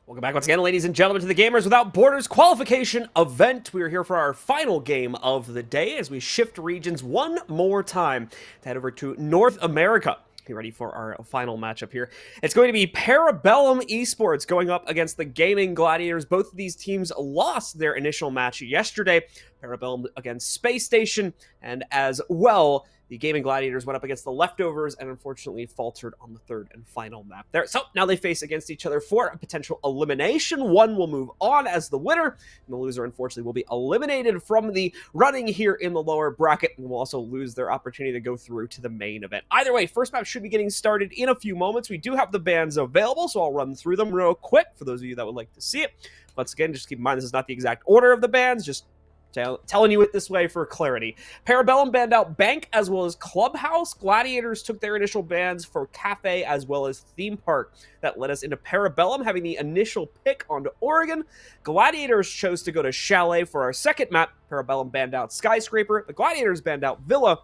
Welcome back once again, ladies and gentlemen, to the Gamers Without Borders qualification event. We are here for our final game of the day as we shift regions one more time to head over to North America. Get ready for our final matchup here. It's going to be Parabellum Esports going up against the Gaimin Gladiators. Both of these teams lost their initial match yesterday. Parabellum against Space Station, and as well, the Gaimin Gladiators went up against the Leftovers and unfortunately faltered on the third and final map there. So now they face against each other for a potential elimination. One will move on as the winner, and the loser, unfortunately, will be eliminated from the running here in the lower bracket and will also lose their opportunity to go through to the main event. Either way, first map should be getting started in a few moments. We do have the bands available, so I'll run through them real quick for those of you that would like to see it. Once again, just keep in mind this is not the exact order of the bands, just telling you it this way for clarity. Parabellum banned out Bank as well as Clubhouse. Gladiators took their initial bans for Kafe as well as Theme Park. That led us into Parabellum having the initial pick onto Oregon. Gladiators chose to go to Chalet for our second map. Parabellum banned out Skyscraper. The Gladiators banned out Villa.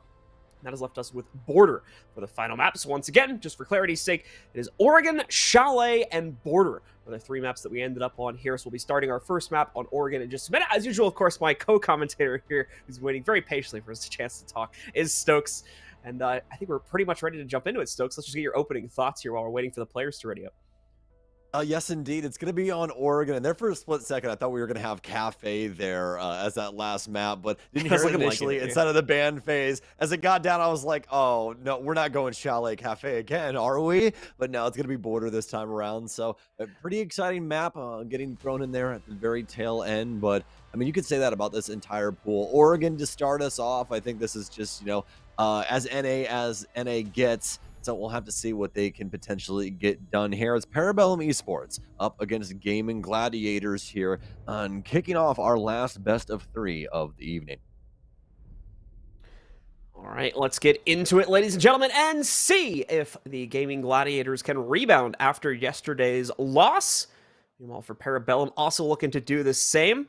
That has left us with Border for the final map. So once again, just for clarity's sake, it is Oregon, Chalet, and Border are the three maps that we ended up on here. So we'll be starting our first map on Oregon in just a minute. As usual, of course, my co-commentator here, who's waiting very patiently for us a chance to talk, is Stokes. And I think we're pretty much ready to jump into it, Stokes. Let's just get your opening thoughts here while we're waiting for the players to ready up. Yes, indeed. It's going to be on Oregon. And there for a split second, I thought we were going to have Kafe there as that last map, but didn't hear it initially inside of the band phase. As it got down, I was like, oh, no, we're not going Chalet Kafe again, are we? But no, it's going to be Border this time around. So a pretty exciting map getting thrown in there at the very tail end. But, I mean, you could say that about this entire pool. Oregon to start us off. I think this is just, as NA gets. So we'll have to see what they can potentially get done here. It's Parabellum Esports up against Gaimin Gladiators here on kicking off our last best of three of the evening. All right, let's get into it, ladies and gentlemen, and see if the Gaimin Gladiators can rebound after yesterday's loss. Meanwhile, for Parabellum, also looking to do the same.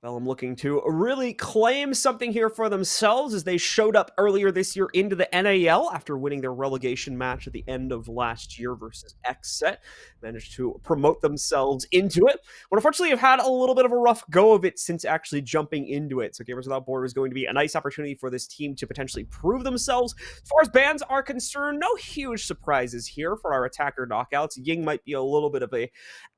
Parabellum looking to really claim something here for themselves as they showed up earlier this year into the NAL after winning their relegation match at the end of last year versus XSET. Managed to promote themselves into it, but unfortunately have had a little bit of a rough go of it since actually jumping into it. So Gamers Without Borders is going to be a nice opportunity for this team to potentially prove themselves. As far as bans are concerned, no huge surprises here for our attacker knockouts. Ying might be a little bit of a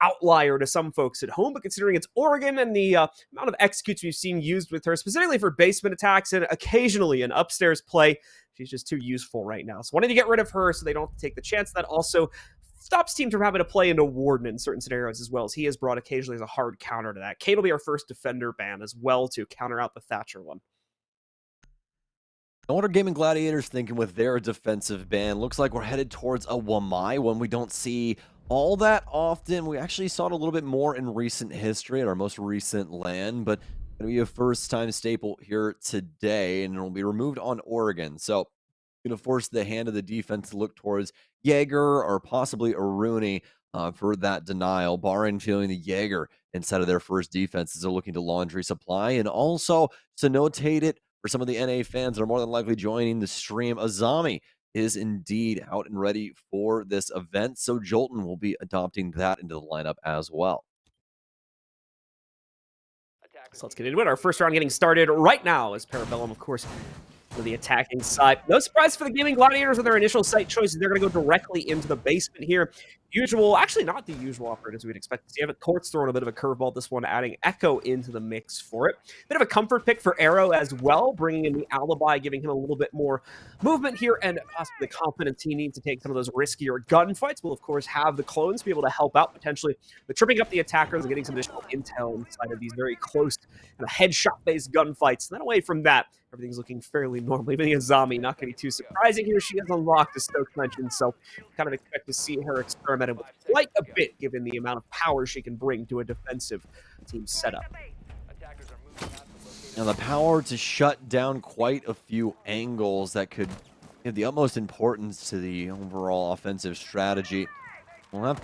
outlier to some folks at home, but considering it's Oregon and the amount of executes we've seen used with her, specifically for basement attacks and occasionally an upstairs play, she's just too useful right now. So wanting to get rid of her so they don't have to take the chance. That also stops teams from having to play into Warden in certain scenarios as well, as he has brought occasionally as a hard counter to that. Kate will be our first defender ban as well to counter out the Thatcher one. And what are Gaimin Gladiators thinking with their defensive ban? Looks like we're headed towards a Wamai, one we don't see all that often. We actually saw it a little bit more in recent history at our most recent LAN, but going to be a first-time staple here today, and it will be removed on Oregon. So going to force the hand of the defense to look towards Jaeger or possibly a Rooney for that denial, barring feeling the Jaeger instead of their first defense as they're looking to laundry supply, and also to notate it for some of the NA fans that are more than likely joining the stream, Azami is indeed out and ready for this event, so Jolton will be adopting that into the lineup as well. So let's get into it. Our first round getting started right now as Parabellum, of course, for the attacking side. No surprise for the Gaimin Gladiators with their initial site choices. They're going to go directly into the basement here. Usual, actually not the usual operators we'd expect to see. Court's throwing a bit of a curveball this one, adding Echo into the mix for it. Bit of a comfort pick for Arrow as well, bringing in the Alibi, giving him a little bit more movement here and possibly the confidence he needs to take some of those riskier gunfights. We'll, of course, have the clones be able to help out potentially with tripping up the attackers and getting some additional intel inside of these very close headshot-based gunfights. And then away from that, everything's looking fairly normal. Even the Azami, not going to be too surprising here. She has unlocked, as Stokes mentioned, so kind of expect to see her experimenting with quite a bit, given the amount of power she can bring to a defensive team setup. Now the power to shut down quite a few angles that could give the utmost importance to the overall offensive strategy. We'll have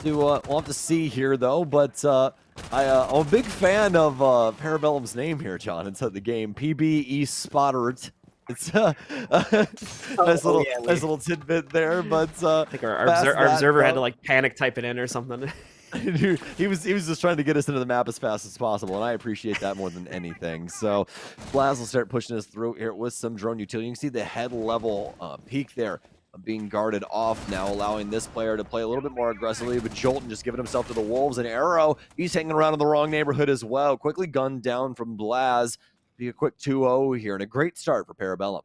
to see here though, but I'm a big fan of Parabellum's name here, John, inside the game. PB Spottert. It's nice little tidbit there, but I think our observer had to like panic type it in or something. he was just trying to get us into the map as fast as possible, and I appreciate that more than anything. So Blaz will start pushing us through here with some drone utility. You can see the head level peak there being guarded off now, allowing this player to play a little bit more aggressively, but Jolton just giving himself to the wolves. And Arrow, he's hanging around in the wrong neighborhood as well. Quickly gunned down from Blaz. Be a quick 2-0 here, and a great start for Parabellum.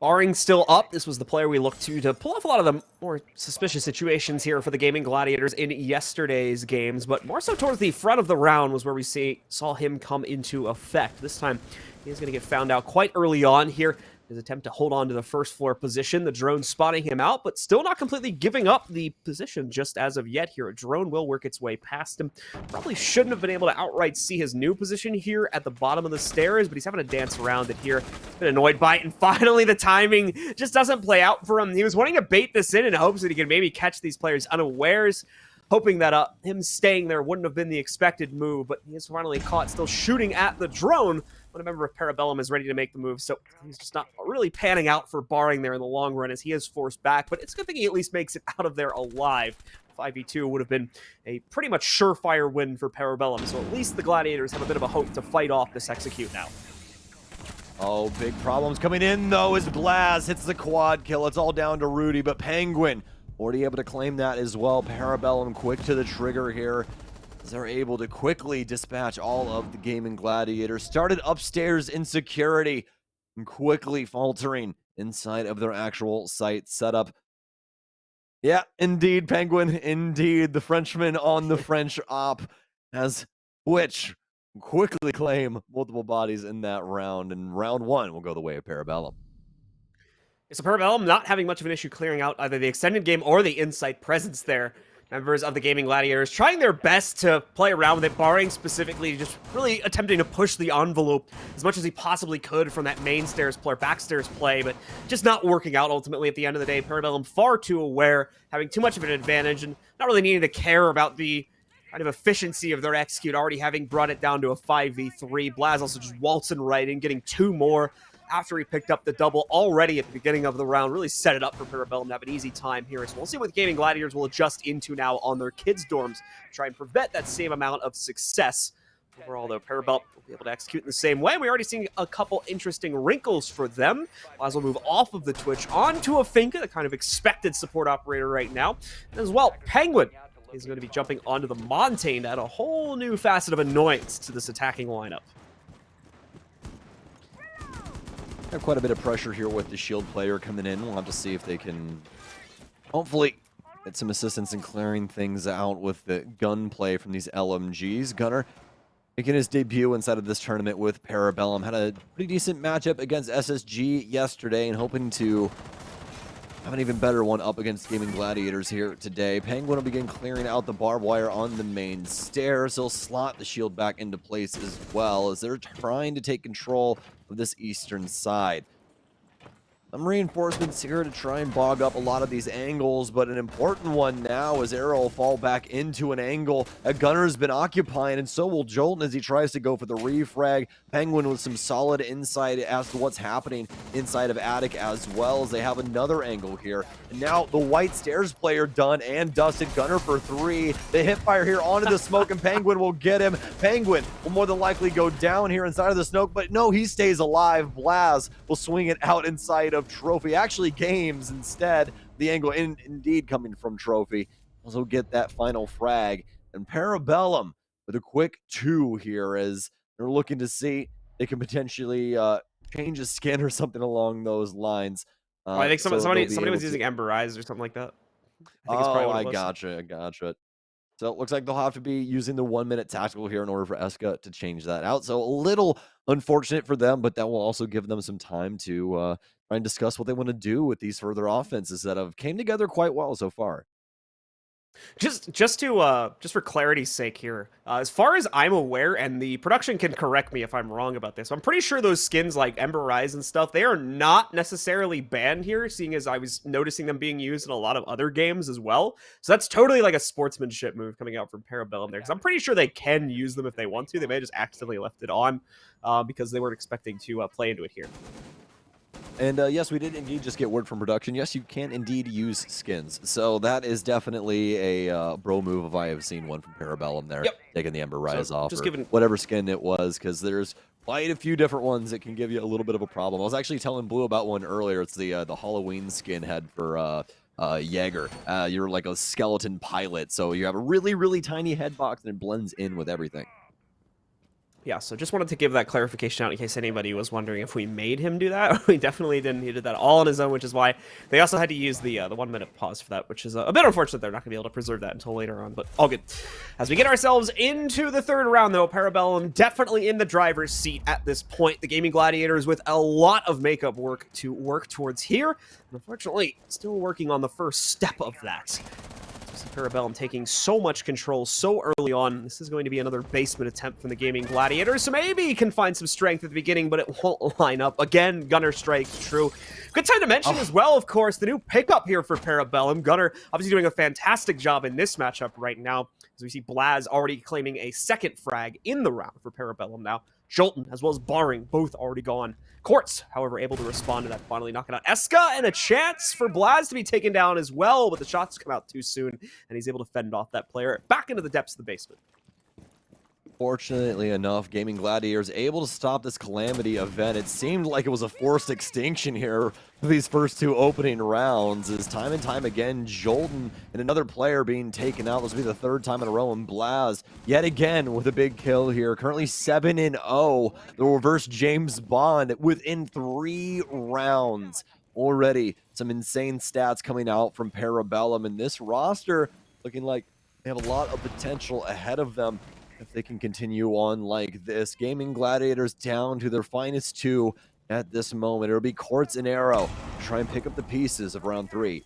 Barring still up, this was the player we looked to pull off a lot of the more suspicious situations here for the Gaimin Gladiators in yesterday's games, but more so towards the front of the round was where we saw him come into effect. This time, he's going to get found out quite early on here. His attempt to hold on to the first floor position, the drone spotting him out, but still not completely giving up the position just as of yet here. A drone will work its way past him. Probably shouldn't have been able to outright see his new position here at the bottom of the stairs, but he's having to dance around it here. He's been annoyed by it, and finally the timing just doesn't play out for him. He was wanting to bait this in hopes that he could maybe catch these players unawares, hoping that him staying there wouldn't have been the expected move, but he is finally caught still shooting at the drone when a member of Parabellum is ready to make the move, so he's just not really panning out for Barring there in the long run as he is forced back, but it's a good thing he at least makes it out of there alive. 5v2 would have been a pretty much surefire win for Parabellum, so at least the Gladiators have a bit of a hope to fight off this execute now. Oh, big problems coming in, though, as Blaz hits the quad kill. It's all down to Rudy, but Penguin already able to claim that as well. Parabellum quick to the trigger here. They're able to quickly dispatch all of the Gaimin Gladiators. Started upstairs in security and quickly faltering inside of their actual site setup. Yeah, indeed, Penguin. Indeed, the Frenchman on the French op has which quickly claim multiple bodies in that round. And round one will go the way of Parabellum. So Parabellum not having much of an issue clearing out either the extended game or the Insight presence there. Members of the Gaimin Gladiators trying their best to play around with it, Barring specifically just really attempting to push the envelope as much as he possibly could from that main stairs play, backstairs play, but just not working out ultimately at the end of the day. Parabellum far too aware, having too much of an advantage, and not really needing to care about the kind of efficiency of their execute, already having brought it down to a 5v3. Blaz also just waltzing right in, getting two more after he picked up the double already at the beginning of the round. Really set it up for Parabellum to have an easy time here. So we'll see what Gaimin Gladiators will adjust into now on their kids' dorms to try and prevent that same amount of success. Overall, though, Parabellum will be able to execute in the same way. We already seen a couple interesting wrinkles for them. Blaz will move off of the Twitch onto a Finka, the kind of expected support operator right now. And as well, Penguin is going to be jumping onto the Montaigne to add a whole new facet of annoyance to this attacking lineup. Have quite a bit of pressure here with the shield player coming in. We'll have to see if they can hopefully get some assistance in clearing things out with the gunplay from these LMGs. Gunner making his debut inside of this tournament with Parabellum. Had a pretty decent matchup against SSG yesterday and hoping to have an even better one up against Gaimin Gladiators here today. Penguin will begin clearing out the barbed wire on the main stairs. He'll slot the shield back into place as well as they're trying to take control of this eastern side. Some reinforcements here to try and bog up a lot of these angles, but an important one now is Arrow will fall back into an angle. A Gunner's been occupying, and so will Jolton as he tries to go for the refrag. Penguin with some solid insight as to what's happening inside of Attic as well, as they have another angle here. And now the White Stairs player done and dusted. Gunner for three. The hip fire here onto the smoke, and Penguin will get him. Penguin will more than likely go down here inside of the smoke, but no, he stays alive. Blaz will swing it out inside of Trophy. Actually, Games instead. The angle indeed coming from Trophy. Also get that final frag. And Parabellum with a quick 2 here as they're looking to see they can potentially change a skin or something along those lines. Well, I think somebody was using Ember Eyes or something like that. I think it's probably what it was. I gotcha. So it looks like they'll have to be using the 1-minute tactical here in order for Eska to change that out. So a little unfortunate for them, but that will also give them some time to try and discuss what they want to do with these further offenses that have came together quite well so far. Just for clarity's sake here, as far as I'm aware, and the production can correct me if I'm wrong about this, I'm pretty sure those skins like Ember Rise and stuff, they are not necessarily banned here, seeing as I was noticing them being used in a lot of other games as well. So that's totally like a sportsmanship move coming out from Parabellum there, because I'm pretty sure they can use them if they want to. They may have just accidentally left it on because they weren't expecting to play into it here. And yes, we did indeed just get word from production. Yes, you can indeed use skins. So that is definitely a bro move if I have seen one from Parabellum there, Yep. taking the Ember So Rise off just or giving whatever skin it was, because there's quite a few different ones that can give you a little bit of a problem. I was actually telling Blue about one earlier. It's the Halloween skin head for Jaeger. You're like a skeleton pilot, so you have a really, really tiny head box and it blends in with everything. Yeah, so just wanted to give that clarification out in case anybody was wondering if we made him do that. We definitely didn't. He did that all on his own, which is why they also had to use the 1 minute pause for that, which is a bit unfortunate. They're not going to be able to preserve that until later on, but all good. As we get ourselves into the third round, though, Parabellum definitely in the driver's seat at this point. The Gaimin Gladiators with a lot of makeup work to work towards here. And unfortunately, still working on the first step of that. Parabellum taking so much control so early on. This is going to be another basement attempt from the Gaimin Gladiators, so maybe he can find some strength at the beginning, but it won't line up. Again, Gunner strikes true. Good time to mention as well, of course, the new pickup here for Parabellum. Gunner obviously doing a fantastic job in this matchup right now, as we see Blaz already claiming a second frag in the round for Parabellum now. Jolton, as well as Barring, both already gone. Quartz, however, able to respond to that, finally knocking out Eska, and a chance for Blaz to be taken down as well, but the shots come out too soon, and he's able to fend off that player back into the depths of the basement. Fortunately enough, Gaimin Gladiators able to stop this Calamity event. It seemed like it was a forced extinction here for these first two opening rounds, as time and time again, Jolton and another player being taken out. This will be the third time in a row, and Blaz yet again with a big kill here. Currently 7-0, the reverse James Bond within 3 rounds. Already some insane stats coming out from Parabellum, and this roster looking like they have a lot of potential ahead of them if they can continue on like this. Gaimin Gladiators down to their finest 2 at this moment. It'll be Quartz and Arrow to try and pick up the pieces of round 3.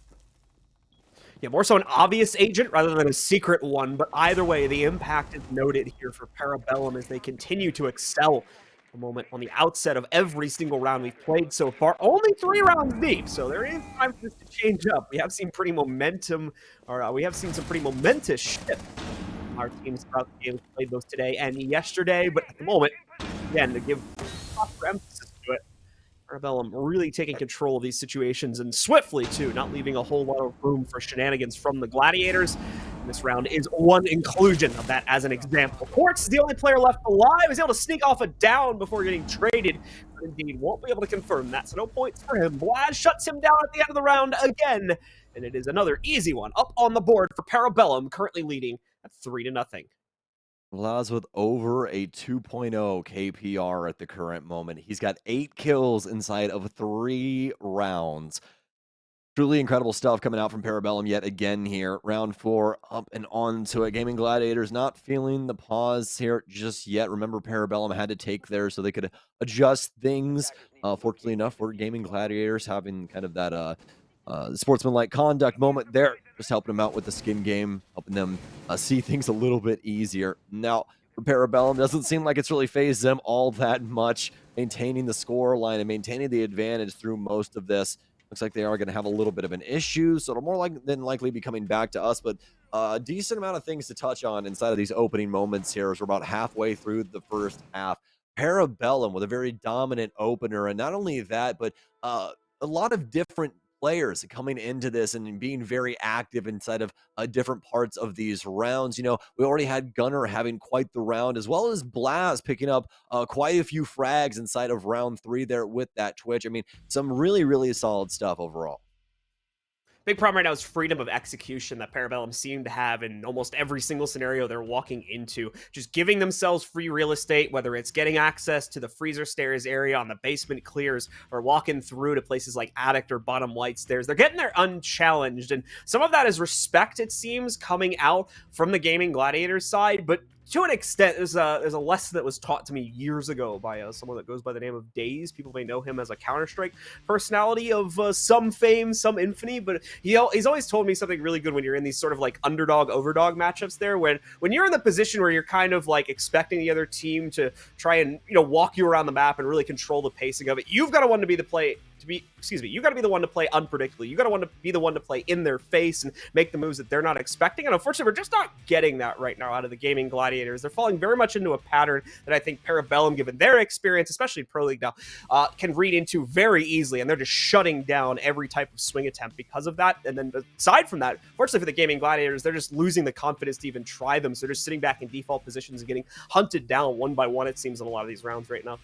Yeah, more so an obvious agent rather than a secret one, but either way, the impact is noted here for Parabellum as they continue to excel. A moment on the outset of every single round we've played so far. Only 3 rounds deep, so there is time for this to change up. We have seen pretty momentum, or we have seen some pretty momentous shift. Our teams throughout the game played those today and yesterday, but at the moment, again, to give proper emphasis to it, Parabellum really taking control of these situations, and swiftly, too, not leaving a whole lot of room for shenanigans from the Gladiators. And this round is one inclusion of that as an example. Quartz is the only player left alive. He's able to sneak off a down before getting traded, but indeed won't be able to confirm that, so no points for him. Blaz shuts him down at the end of the round again, and it is another easy one up on the board for Parabellum, currently leading at 3-0. Blaz with over a 2.0 KPR at the current moment. He's got 8 kills inside of 3 rounds. Truly incredible stuff coming out from Parabellum yet again here. Round 4 up and on to it. Gaimin Gladiators not feeling the pause here just yet. Remember, Parabellum had to take theirs so they could adjust things. Fortunately enough for Gaimin Gladiators having kind of that sportsmanlike conduct moment there, just helping them out with the skin game, helping them see things a little bit easier. Now, for Parabellum, doesn't seem like it's really phased them all that much, maintaining the score line and maintaining the advantage through most of this. Looks like they are going to have a little bit of an issue, so it'll more than likely be coming back to us, but a decent amount of things to touch on inside of these opening moments here as we're about halfway through the first half. Parabellum with a very dominant opener, and not only that, but a lot of different players coming into this and being very active inside of different parts of these rounds. You know, we already had Gunner having quite the round, as well as Blaz picking up quite a few frags inside of round 3 there with that Twitch. I mean, some really, really solid stuff overall. Big problem right now is freedom of execution that Parabellum seem to have in almost every single scenario they're walking into. Just giving themselves free real estate, whether it's getting access to the freezer stairs area on the basement clears or walking through to places like attic or bottom light stairs. They're getting there unchallenged, and some of that is respect, it seems, coming out from the Gaimin Gladiators side, but to an extent, there's a lesson that was taught to me years ago by someone that goes by the name of Daze. People may know him as a Counter-Strike personality of some fame, some infamy, but he's always told me something really good when you're in these sort of like underdog-overdog matchups there, when you're in the position where you're kind of like expecting the other team to try and, you know, walk you around the map and really control the pacing of it. You've got to want to be the you got to be the one to play unpredictably. You got to want to be the one to play in their face and make the moves that they're not expecting. And unfortunately, we're just not getting that right now out of the Gaimin Gladiators. They're falling very much into a pattern that I think Parabellum, given their experience, especially in Pro League now, can read into very easily, and they're just shutting down every type of swing attempt because of that. And then aside from that, fortunately for the Gaimin Gladiators, they're just losing the confidence to even try them. So they're just sitting back in default positions and getting hunted down one by one, it seems, in a lot of these rounds right now.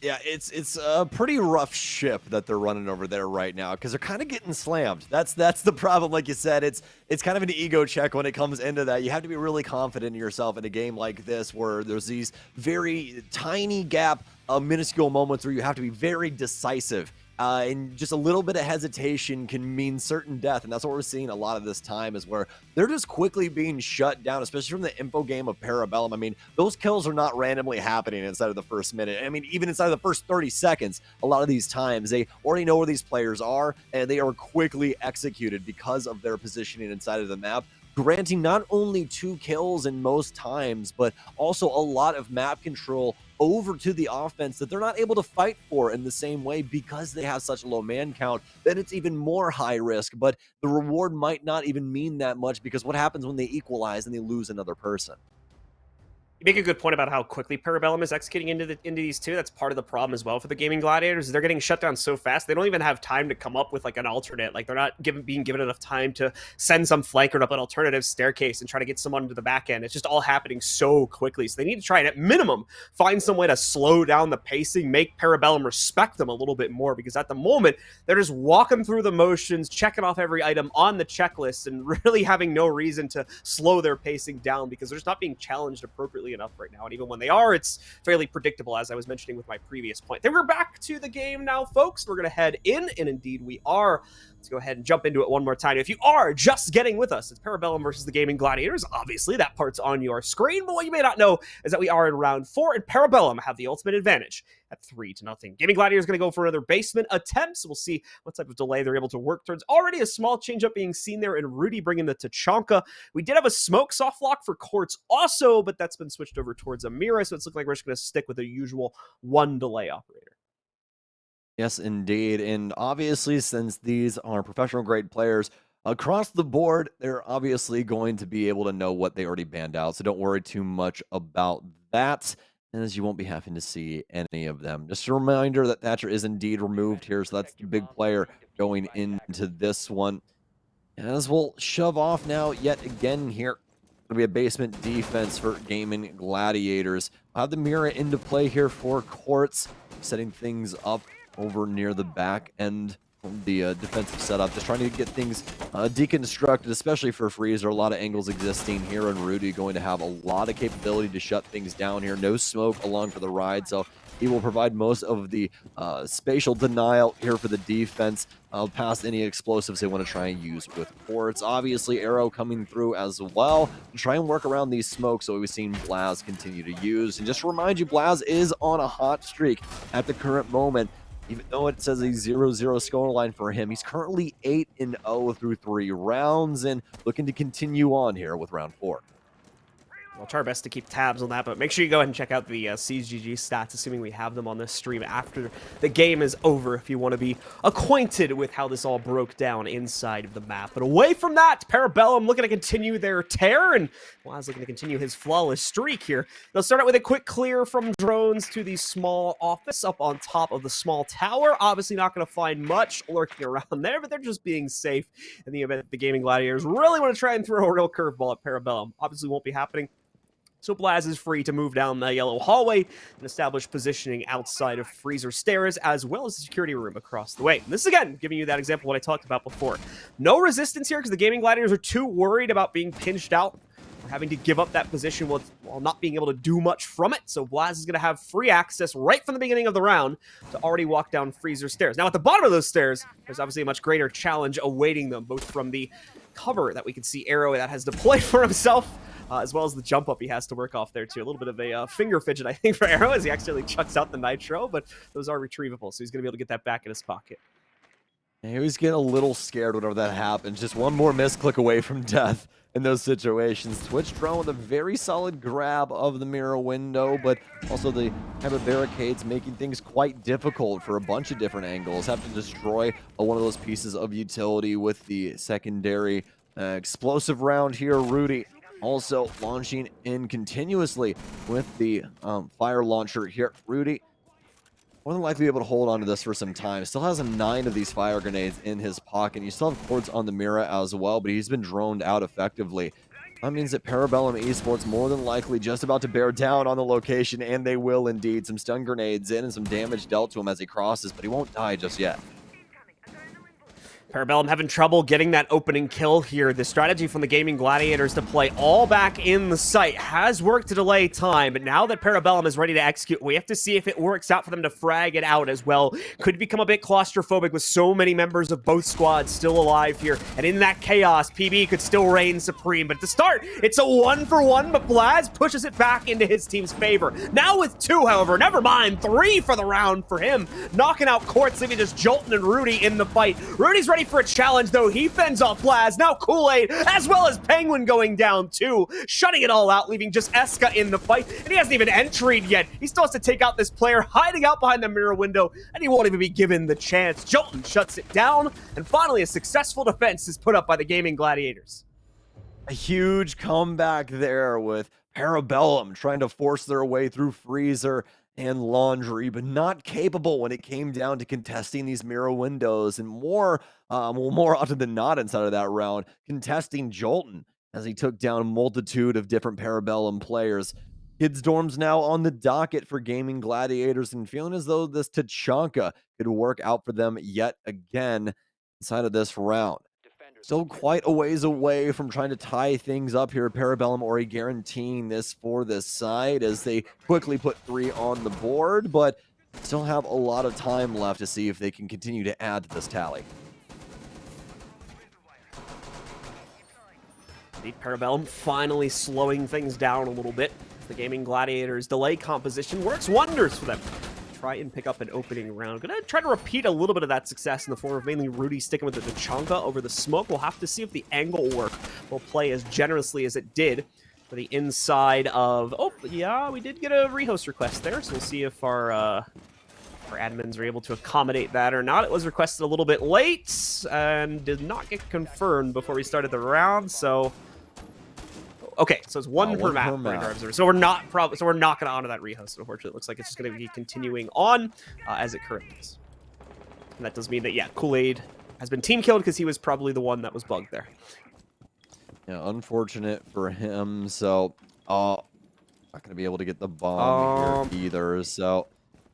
Yeah, it's a pretty rough ship that they're running over there right now because they're kind of getting slammed. That's the problem. Like you said, it's kind of an ego check when it comes into that. You have to be really confident in yourself in a game like this where there's these very tiny gap, minuscule moments where you have to be very decisive. And just a little bit of hesitation can mean certain death. And that's what we're seeing a lot of this time is where they're just quickly being shut down, especially from the info game of Parabellum. I mean, those kills are not randomly happening inside of the first minute. I mean, even inside of the first 30 seconds, a lot of these times, they already know where these players are, and they are quickly executed because of their positioning inside of the map, granting not only 2 kills in most times, but also a lot of map control over to the offense that they're not able to fight for in the same way because they have such a low man count. Then it's even more high risk, but the reward might not even mean that much because what happens when they equalize and they lose another person? You make a good point about how quickly Parabellum is executing into these two. That's part of the problem as well for the Gaimin Gladiators. They're getting shut down so fast. They don't even have time to come up with like an alternate. Like they're not being given enough time to send some flanker up an alternative staircase and try to get someone to the back end. It's just all happening so quickly. So they need to try and at minimum find some way to slow down the pacing, make Parabellum respect them a little bit more, because at the moment they're just walking through the motions, checking off every item on the checklist and really having no reason to slow their pacing down because they're just not being challenged appropriately enough right now. And even when they are, it's fairly predictable, as I was mentioning with my previous point. Then we're back to the game now, folks. We're going to head in, and indeed we are. Let's go ahead and jump into it one more time. If you are just getting with us, it's Parabellum versus the Gaimin Gladiators. Obviously, that part's on your screen, but what you may not know is that we are in round 4, and Parabellum have the ultimate advantage at 3-0. Gaimin Gladiators is going to go for another basement attempt, so we'll see what type of delay they're able to work towards. Already a small change-up being seen there, and Rudy bringing the Tachanka. We did have a smoke soft lock for Quartz also, but that's been switched over towards Amira, so it's looking like we're just going to stick with the usual 1 delay operator. Yes, indeed. And obviously, since these are professional grade players across the board, they're obviously going to be able to know what they already banned out. So don't worry too much about that, as you won't be having to see any of them. Just a reminder that Thatcher is indeed removed here. So that's the big player going into this one. As we'll shove off now yet again here. It'll be a basement defense for Gaimin Gladiators. I'll have the mirror into play here for Quartz, setting things up over near the back end of the defensive setup, just trying to get things deconstructed, especially for Freezer. A lot of angles existing here, and Rudy going to have a lot of capability to shut things down here. No smoke along for the ride, so he will provide most of the spatial denial here for the defense past any explosives they want to try and use with Quartz. Obviously, Arrow coming through as well to try and work around these smokes that we've seen Blaz continue to use. And just to remind you, Blaz is on a hot streak at the current moment. Even though it says a 0-0 scoreline for him, he's currently 8-0 through 3 rounds and looking to continue on here with round 4. We'll try our best to keep tabs on that, but make sure you go ahead and check out the CGG stats, assuming we have them on this stream after the game is over, if you want to be acquainted with how this all broke down inside of the map. But away from that, Parabellum looking to continue their tear, and Waz looking to continue his flawless streak here. They'll start out with a quick clear from drones to the small office up on top of the small tower. Obviously not going to find much lurking around there, but they're just being safe in the event that the Gaimin Gladiators really want to try and throw a real curveball at Parabellum. Obviously won't be happening. So Blaz is free to move down the yellow hallway and establish positioning outside of Freezer stairs, as well as the security room across the way. And this is, again, giving you that example of what I talked about before. No resistance here because the Gaimin Gladiators are too worried about being pinched out or having to give up that position while not being able to do much from it. So Blaz is going to have free access right from the beginning of the round to already walk down Freezer stairs. Now, at the bottom of those stairs, there's obviously a much greater challenge awaiting them, both from the cover that we can see Arrow that has deployed for himself, as well as the jump up he has to work off there too. A little bit of a finger fidget, I think, for Arrow as he accidentally chucks out the nitro, but those are retrievable, so he's going to be able to get that back in his pocket. He was getting a little scared whenever that happens. Just one more misclick away from death in those situations. Twitch drone with a very solid grab of the mirror window, but also the type of barricades making things quite difficult for a bunch of different angles. Have to destroy one of those pieces of utility with the secondary explosive round here. Rudy also launching in continuously with the fire launcher here. Rudy more than likely be able to hold on to this for some time. Still has 9 of these fire grenades in his pocket. You still have cords on the Mira as well, but he's been droned out effectively. That means that Parabellum Esports more than likely just about to bear down on the location, and they will indeed. Some stun grenades in and some damage dealt to him as he crosses, but he won't die just yet. Parabellum having trouble getting that opening kill here. The strategy from the Gaimin Gladiators to play all back in the site has worked to delay time, but now that Parabellum is ready to execute, we have to see if it works out for them to frag it out as well. Could become a bit claustrophobic with so many members of both squads still alive here, and in that chaos, PB could still reign supreme. But to start, it's a 1-for-1, but Blaz pushes it back into his team's favor. Now with 2, however, never mind, 3 for the round for him, knocking out Quartz, leaving just Jolton and Rudy in the fight. Rudy's ready for a challenge, though. He fends off Blaz. Now Kool-Aid, as well as Penguin going down, too. Shutting it all out, leaving just Eska in the fight. And he hasn't even entried yet. He still has to take out this player hiding out behind the mirror window, and he won't even be given the chance. Jolton shuts it down, and finally a successful defense is put up by the Gaimin Gladiators. A huge comeback there with Parabellum trying to force their way through Freezer and Laundry, but not capable when it came down to contesting these mirror windows, and more often than not inside of that round, contesting Jolton as he took down a multitude of different Parabellum players. Kids Dorm's now on the docket for Gaimin Gladiators, and feeling as though this Tachanka could work out for them yet again inside of this round. Still quite a ways away from trying to tie things up here at Parabellum, or guaranteeing this for this side as they quickly put 3 on the board, but still have a lot of time left to see if they can continue to add to this tally. Parabellum finally slowing things down a little bit. The Gaimin Gladiators delay composition works wonders for them. Try and pick up an opening round. Gonna try to repeat a little bit of that success in the form of mainly Rudy sticking with the Tachanka over the smoke. We'll have to see if the angle work will play as generously as it did for the inside of... Oh, yeah, we did get a rehost request there, so we'll see if our admins are able to accommodate that or not. It was requested a little bit late and did not get confirmed before we started the round, so... Okay, so it's one per map. So we're not going to honor that rehost. Unfortunately, it looks like it's just going to be continuing on as it currently is. And that does mean that, yeah, Kool-Aid has been team killed because he was probably the one that was bugged there. Yeah, unfortunate for him. So, not going to be able to get the bomb here either. So,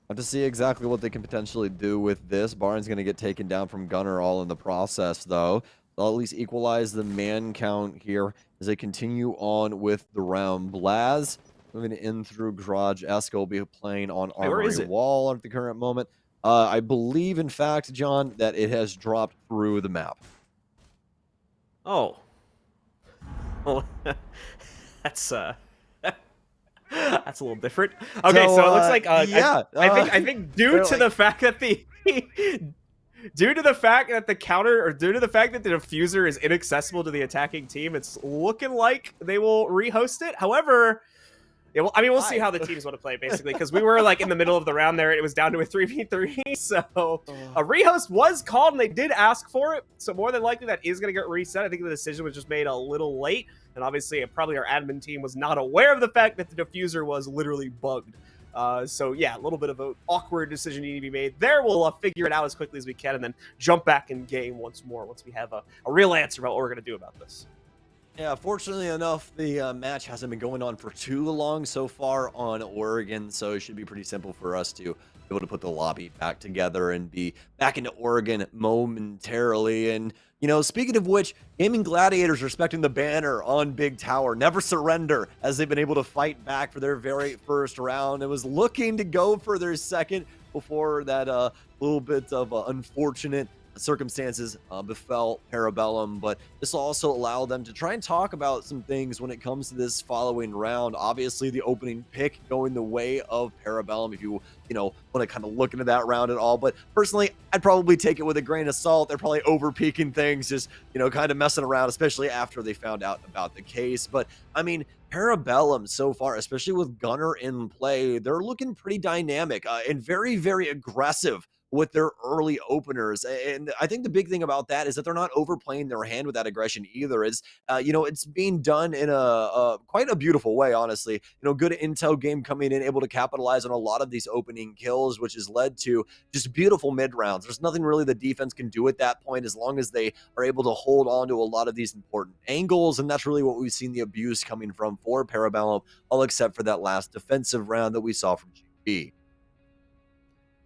have to see exactly what they can potentially do with this. Barnes going to get taken down from Gunner all in the process, though. They'll at least equalize the man count here as they continue on with the round. Blaz moving in through Garage. Eska will be playing on Armory Wall at the current moment. I believe, in fact, John, that it has dropped through the map. Oh. Well, that's that's a little different. Okay, so it looks like yeah, I think due to the fact that the due to the fact that the counter, or due to the fact that the diffuser is inaccessible to the attacking team, it's looking like they will rehost it. However, yeah, well, I mean, we'll see how the teams want to play, basically, because we were like in the middle of the round there, and it was down to a 3v3, so a rehost was called, and they did ask for it, so more than likely that is going to get reset. I think the decision was just made a little late, and obviously probably our admin team was not aware of the fact that the diffuser was literally bugged. So yeah, a little bit of an awkward decision needing to be made there. We'll figure it out as quickly as we can and then jump back in game once more once we have a real answer about what we're going to do about this. Yeah, fortunately enough, the match hasn't been going on for too long so far on Oregon, so it should be pretty simple for us to be able to put the lobby back together and be back into Oregon momentarily. And, you know, speaking of which, Gaimin Gladiators respecting the banner on Big Tower, never surrender, as they've been able to fight back for their very first round. It was looking to go for their second before that little bit of unfortunate circumstances befell Parabellum, but this will also allow them to try and talk about some things when it comes to this following round. Obviously, the opening pick going the way of Parabellum, if you know, want to kind of look into that round at all. But personally, I'd probably take it with a grain of salt. They're probably over peaking things, just, you know, kind of messing around, especially after they found out about the case. But I mean, Parabellum so far, especially with Gunner in play, they're looking pretty dynamic and very, very aggressive with their early openers. And I think the big thing about that is that they're not overplaying their hand with that aggression either. You know, it's being done in a quite a beautiful way, honestly. You know, good intel game coming in, able to capitalize on a lot of these opening kills, which has led to just beautiful mid rounds. There's nothing really the defense can do at that point as long as they are able to hold on to a lot of these important angles. And that's really what we've seen the abuse coming from for Parabellum, all except for that last defensive round that we saw from GB.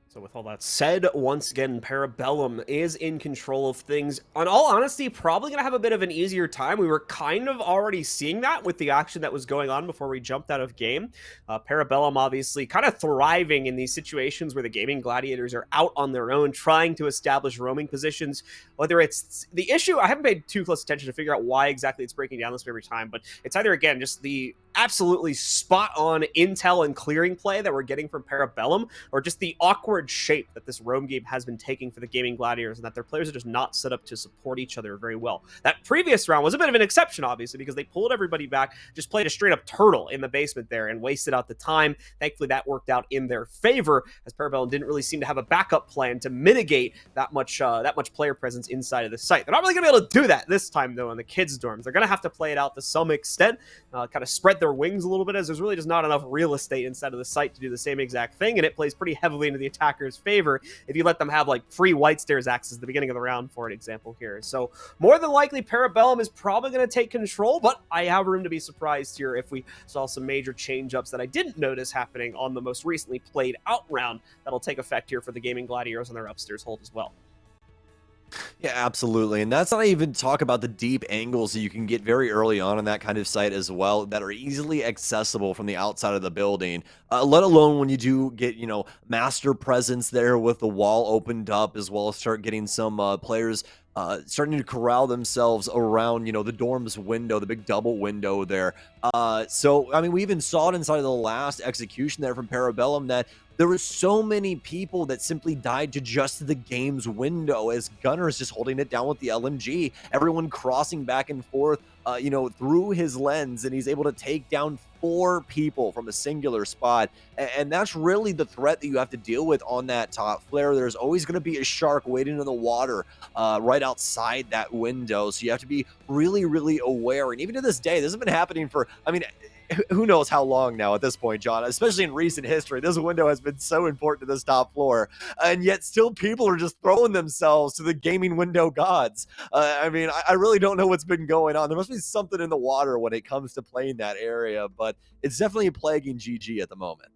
So with all that said, once again, Parabellum is in control of things. On all honesty, probably going to have a bit of an easier time. We were kind of already seeing that with the action that was going on before we jumped out of game. Parabellum obviously kind of thriving in these situations where the Gaimin Gladiators are out on their own, trying to establish roaming positions. Whether it's the issue, I haven't paid too close attention to figure out why exactly it's breaking down this way every time, but it's either, again, just the absolutely spot-on intel and clearing play that we're getting from Parabellum, or just the awkward shape that this roam game has been taking for the Gaimin Gladiators, and that their players are just not set up to support each other very well. That previous round was a bit of an exception, obviously, because they pulled everybody back, just played a straight-up turtle in the basement there, and wasted out the time. Thankfully, that worked out in their favor, as Parabellum didn't really seem to have a backup plan to mitigate that much player presence inside of the site. They're not really going to be able to do that this time, though, in the kids' dorms. They're going to have to play it out to some extent, kind of spread their wings a little bit, as there's really just not enough real estate inside of the site to do the same exact thing, and it plays pretty heavily into the attacker's favor if you let them have like free white stairs access at the beginning of the round, for an example here. So more than likely, Parabellum is probably going to take control, but I have room to be surprised here if we saw some major change-ups that I didn't notice happening on the most recently played out round that'll take effect here for the Gaimin Gladiators on their upstairs hold as well. Yeah, absolutely. And that's not even talk about the deep angles that you can get very early on that kind of site as well, that are easily accessible from the outside of the building, let alone when you do get, you know, master presence there with the wall opened up, as well as start getting some players starting to corral themselves around, you know, the dorm's window, the big double window there. So, I mean, we even saw it inside of the last execution there from Parabellum, that there were so many people that simply died to just the game's window, as Gunner is just holding it down with the LMG. Everyone crossing back and forth, you know, through his lens, and he's able to take down 4 people from a singular spot. And that's really the threat that you have to deal with on that top flare. There's always going to be a shark waiting in the water right outside that window. So you have to be really, really aware. And even to this day, this has been happening for, I mean, who knows how long now at this point, John, especially in recent history. This window has been so important to this top floor, and yet still people are just throwing themselves to the gaming window gods. I mean, I really don't know what's been going on. There must be something in the water when it comes to playing that area, but it's definitely plaguing GG at the moment.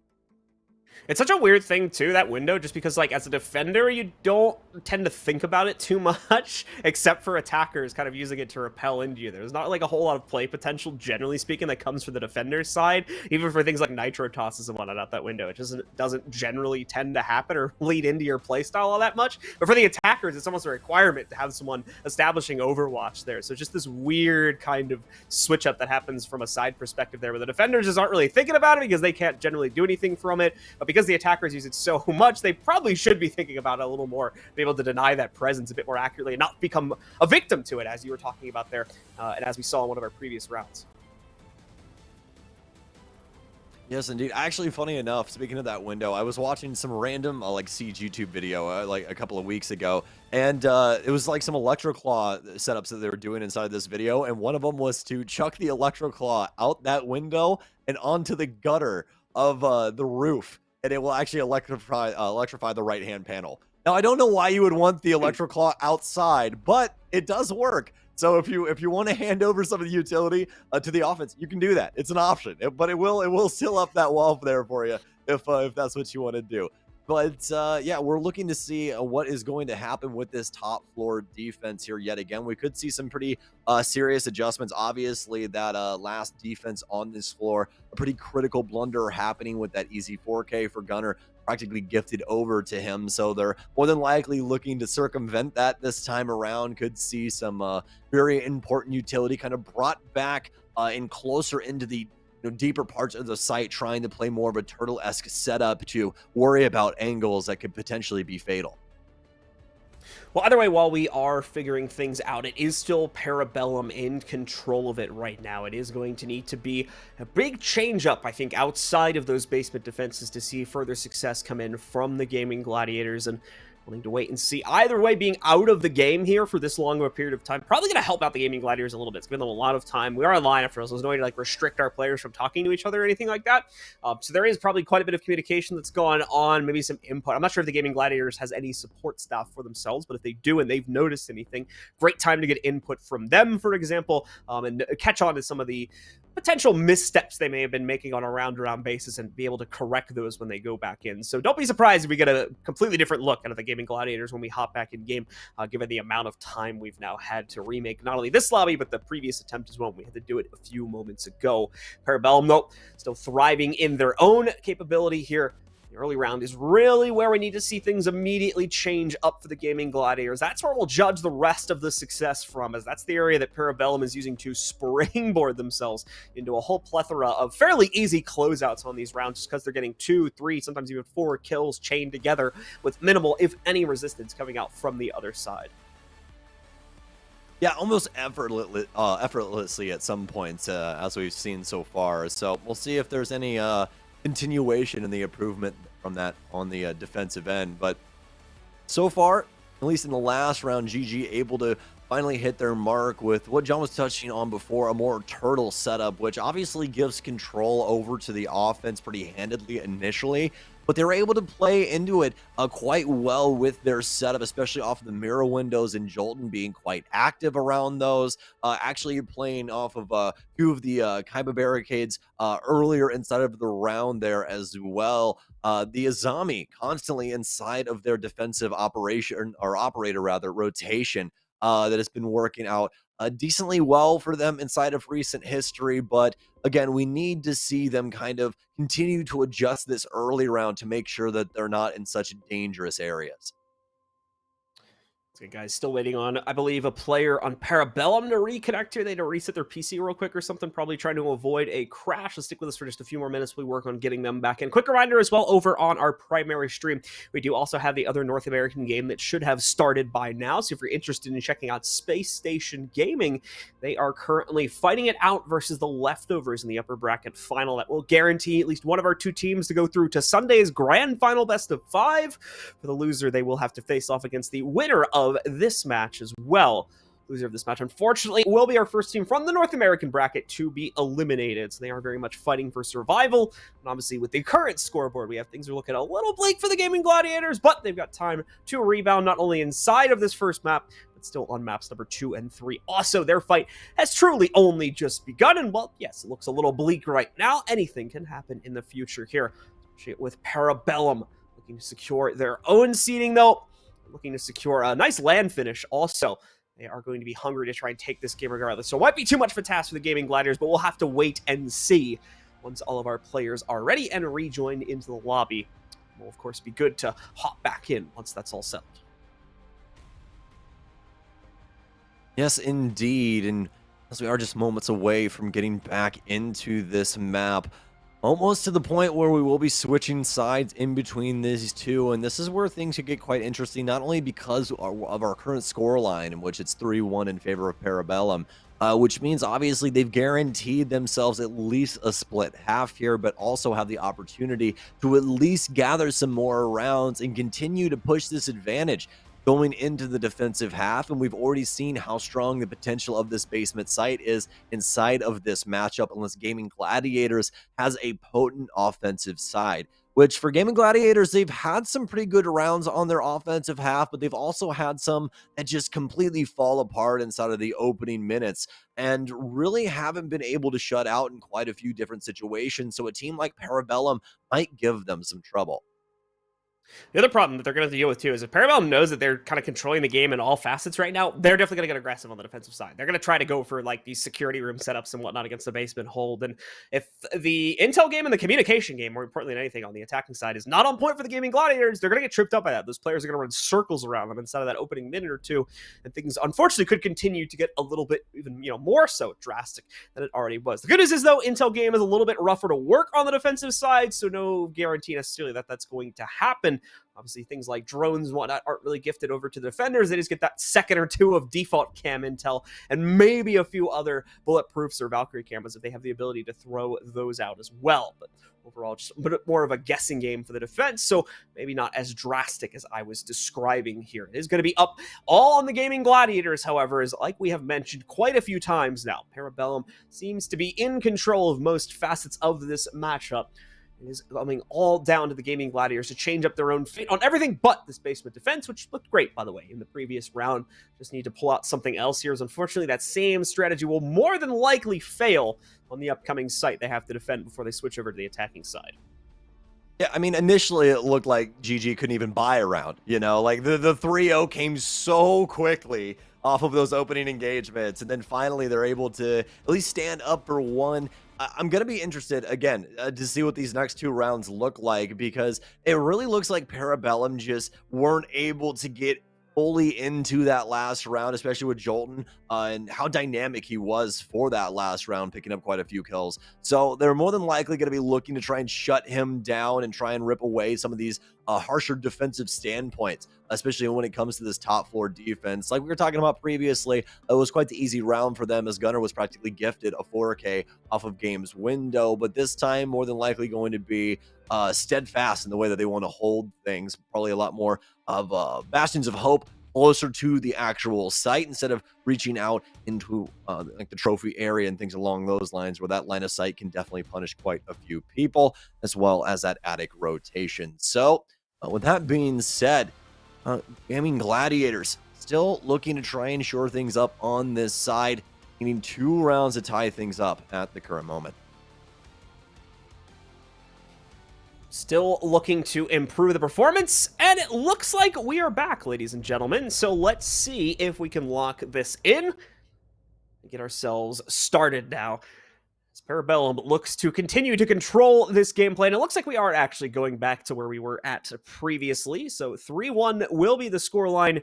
It's such a weird thing, too, that window, just because, like, as a defender, you don't tend to think about it too much, except for attackers kind of using it to repel into you. There's not, like, a whole lot of play potential, generally speaking, that comes from the defender's side, even for things like nitro tosses and whatnot out that window. It just doesn't generally tend to happen or lead into your playstyle all that much. But for the attackers, it's almost a requirement to have someone establishing Overwatch there. So just this weird kind of switch-up that happens from a side perspective there, where the defenders just aren't really thinking about it because they can't generally do anything from it. But because the attackers use it so much, they probably should be thinking about it a little more, be able to deny that presence a bit more accurately and not become a victim to it, as you were talking about there, and as we saw in one of our previous rounds. Yes, indeed. Actually, funny enough, speaking of that window, I was watching some random like Siege YouTube video like a couple of weeks ago, and it was like some Electroclaw setups that they were doing inside this video, and one of them was to chuck the Electroclaw out that window and onto the gutter of the roof, and it will actually electrify the right-hand panel. Now, I don't know why you would want the Electroclaw outside, but it does work. So if you want to hand over some of the utility to the offense, you can do that. It's an option, but it will seal up that wall there for you if that's what you want to do. But yeah, we're looking to see what is going to happen with this top floor defense here yet again. We could see some pretty serious adjustments. Obviously, that last defense on this floor, a pretty critical blunder happening with that easy 4K for Gunner. practically gifted over to him. So they're more than likely looking to circumvent that this time around. Could see some very important utility kind of brought back in closer into the deeper parts of the site, trying to play more of a turtle-esque setup to worry about angles that could potentially be fatal. Well, either way, while we are figuring things out, it is still Parabellum in control of it right now. It is going to need to be a big change up, I think, outside of those basement defenses to see further success come in from the Gaimin Gladiators, and we'll need to wait and see. Either way, being out of the game here for this long of a period of time probably going to help out the Gaimin Gladiators a little bit. It's given them a lot of time. We are online after all, so there's no way to like restrict our players from talking to each other or anything like that. So there is probably quite a bit of communication that's gone on, maybe some input. I'm not sure if the Gaimin Gladiators has any support staff for themselves, but if they do and they've noticed anything, great time to get input from them, for example, and catch on to some of the potential missteps they may have been making on a round-around basis and be able to correct those when they go back in. So don't be surprised if we get a completely different look out of the Gaimin Gladiators when we hop back in game, given the amount of time we've now had to remake not only this lobby, but the previous attempt as well. We had to do it a few moments ago. Parabellum, though, still thriving in their own capability here. The early round is really where we need to see things immediately change up for the Gaimin Gladiators. That's where we'll judge the rest of the success from, as that's the area that Parabellum is using to springboard themselves into a whole plethora of fairly easy closeouts on these rounds, just because they're getting 2, 3, sometimes even 4 kills chained together with minimal, if any, resistance coming out from the other side. Yeah, almost effortlessly at some points, as we've seen so far. So we'll see if there's any continuation in the improvement from that on the defensive end. But so far, at least in the last round, GG able to finally hit their mark with what John was touching on before, a more turtle setup, which obviously gives control over to the offense pretty handedly initially. But they were able to play into it quite well with their setup, especially off of the mirror windows, and Jolton being quite active around those. Actually playing off of a few of the Kaiba barricades earlier inside of the round there as well. The Azami constantly inside of their defensive operation, or operator rather, rotation that has been working out decently well for them inside of recent history. But again, we need to see them kind of continue to adjust this early round to make sure that they're not in such dangerous areas. Okay, guys, still waiting on, I believe, a player on Parabellum to reconnect here. They had to reset their PC real quick or something, probably trying to avoid a crash. Let's stick with us for just a few more minutes. We work on getting them back in. Quick reminder as well, over on our primary stream, we do also have the other North American game that should have started by now. So if you're interested in checking out Space Station Gaming, they are currently fighting it out versus the Leftovers in the upper bracket final. That will guarantee at least one of our two teams to go through to Sunday's grand final best of 5. For the loser, they will have to face off against the winner of this match as well. Loser of this match, unfortunately, will be our first team from the North American bracket to be eliminated. So they are very much fighting for survival. And obviously, with the current scoreboard, we have things are looking a little bleak for the Gaimin Gladiators, but they've got time to rebound not only inside of this first map, but still on maps number 2 and 3. Also, their fight has truly only just begun. And well, yes, it looks a little bleak right now. Anything can happen in the future here, especially with Parabellum looking to secure their own seeding, though. Looking to secure a nice land finish also. They are going to be hungry to try and take this game regardless. So it might be too much of a task for the Gaimin Gladiators, but we'll have to wait and see once all of our players are ready and rejoined into the lobby. It will, of course, be good to hop back in once that's all settled. Yes, indeed. And as we are just moments away from getting back into this map, almost to the point where we will be switching sides in between these two, and this is where things could get quite interesting, not only because of our current scoreline, in which it's 3-1 in favor of Parabellum, which means obviously they've guaranteed themselves at least a split half here, but also have the opportunity to at least gather some more rounds and continue to push this advantage going into the defensive half. And we've already seen how strong the potential of this basement site is inside of this matchup, unless Gaimin Gladiators has a potent offensive side, which for Gaimin Gladiators, they've had some pretty good rounds on their offensive half, but they've also had some that just completely fall apart inside of the opening minutes and really haven't been able to shut out in quite a few different situations. So a team like Parabellum might give them some trouble. The other problem that they're going to deal with too is if Parabellum knows that they're kind of controlling the game in all facets right now, they're definitely going to get aggressive on the defensive side. They're going to try to go for like these security room setups and whatnot against the basement hold. And if the intel game and the communication game, more importantly than anything on the attacking side, is not on point for the Gaimin Gladiators, they're going to get tripped up by that. Those players are going to run circles around them inside of that opening minute or two, and things unfortunately could continue to get a little bit even more so drastic than it already was. The good news is though, intel game is a little bit rougher to work on the defensive side, so no guarantee necessarily that that's going to happen. Obviously, things like drones and whatnot aren't really gifted over to the defenders. They just get that second or two of default cam intel and maybe a few other bulletproofs or Valkyrie cameras if they have the ability to throw those out as well. But overall, just a bit more of a guessing game for the defense, so maybe not as drastic as I was describing here. It is going to be up all on the Gaimin Gladiators, however, is like we have mentioned quite a few times now. Parabellum seems to be in control of most facets of this matchup. It is coming all down to the Gaimin Gladiators to change up their own fate on everything but this basement defense, which looked great, by the way, in the previous round. Just need to pull out something else here, as unfortunately that same strategy will more than likely fail on the upcoming site they have to defend before they switch over to the attacking side. Yeah, I mean, initially it looked like GG couldn't even buy a round, like the 3-0 came so quickly off of those opening engagements, and then finally they're able to at least stand up for one. I'm going to be interested, again, to see what these next two rounds look like, because it really looks like Parabellum just weren't able to get fully into that last round, especially with Jolton, and how dynamic he was for that last round, picking up quite a few kills. So they're more than likely going to be looking to try and shut him down and try and rip away some of these harsher defensive standpoints, especially when it comes to this top floor defense. Like we were talking about previously, it was quite the easy round for them, as Gunner was practically gifted a 4K off of Game's window, but this time more than likely going to be steadfast in the way that they want to hold things. Probably a lot more of bastions of hope closer to the actual site instead of reaching out into like the trophy area and things along those lines, where that line of sight can definitely punish quite a few people, as well as that attic rotation. So with that being said, Gaimin Gladiators still looking to try and shore things up on this side, needing 2 rounds to tie things up at the current moment. Still looking to improve the performance, and it looks like we are back, ladies and gentlemen. So let's see if we can lock this in and get ourselves started now. As Parabellum looks to continue to control this gameplay, and it looks like we are actually going back to where we were at previously. So 3-1 will be the scoreline.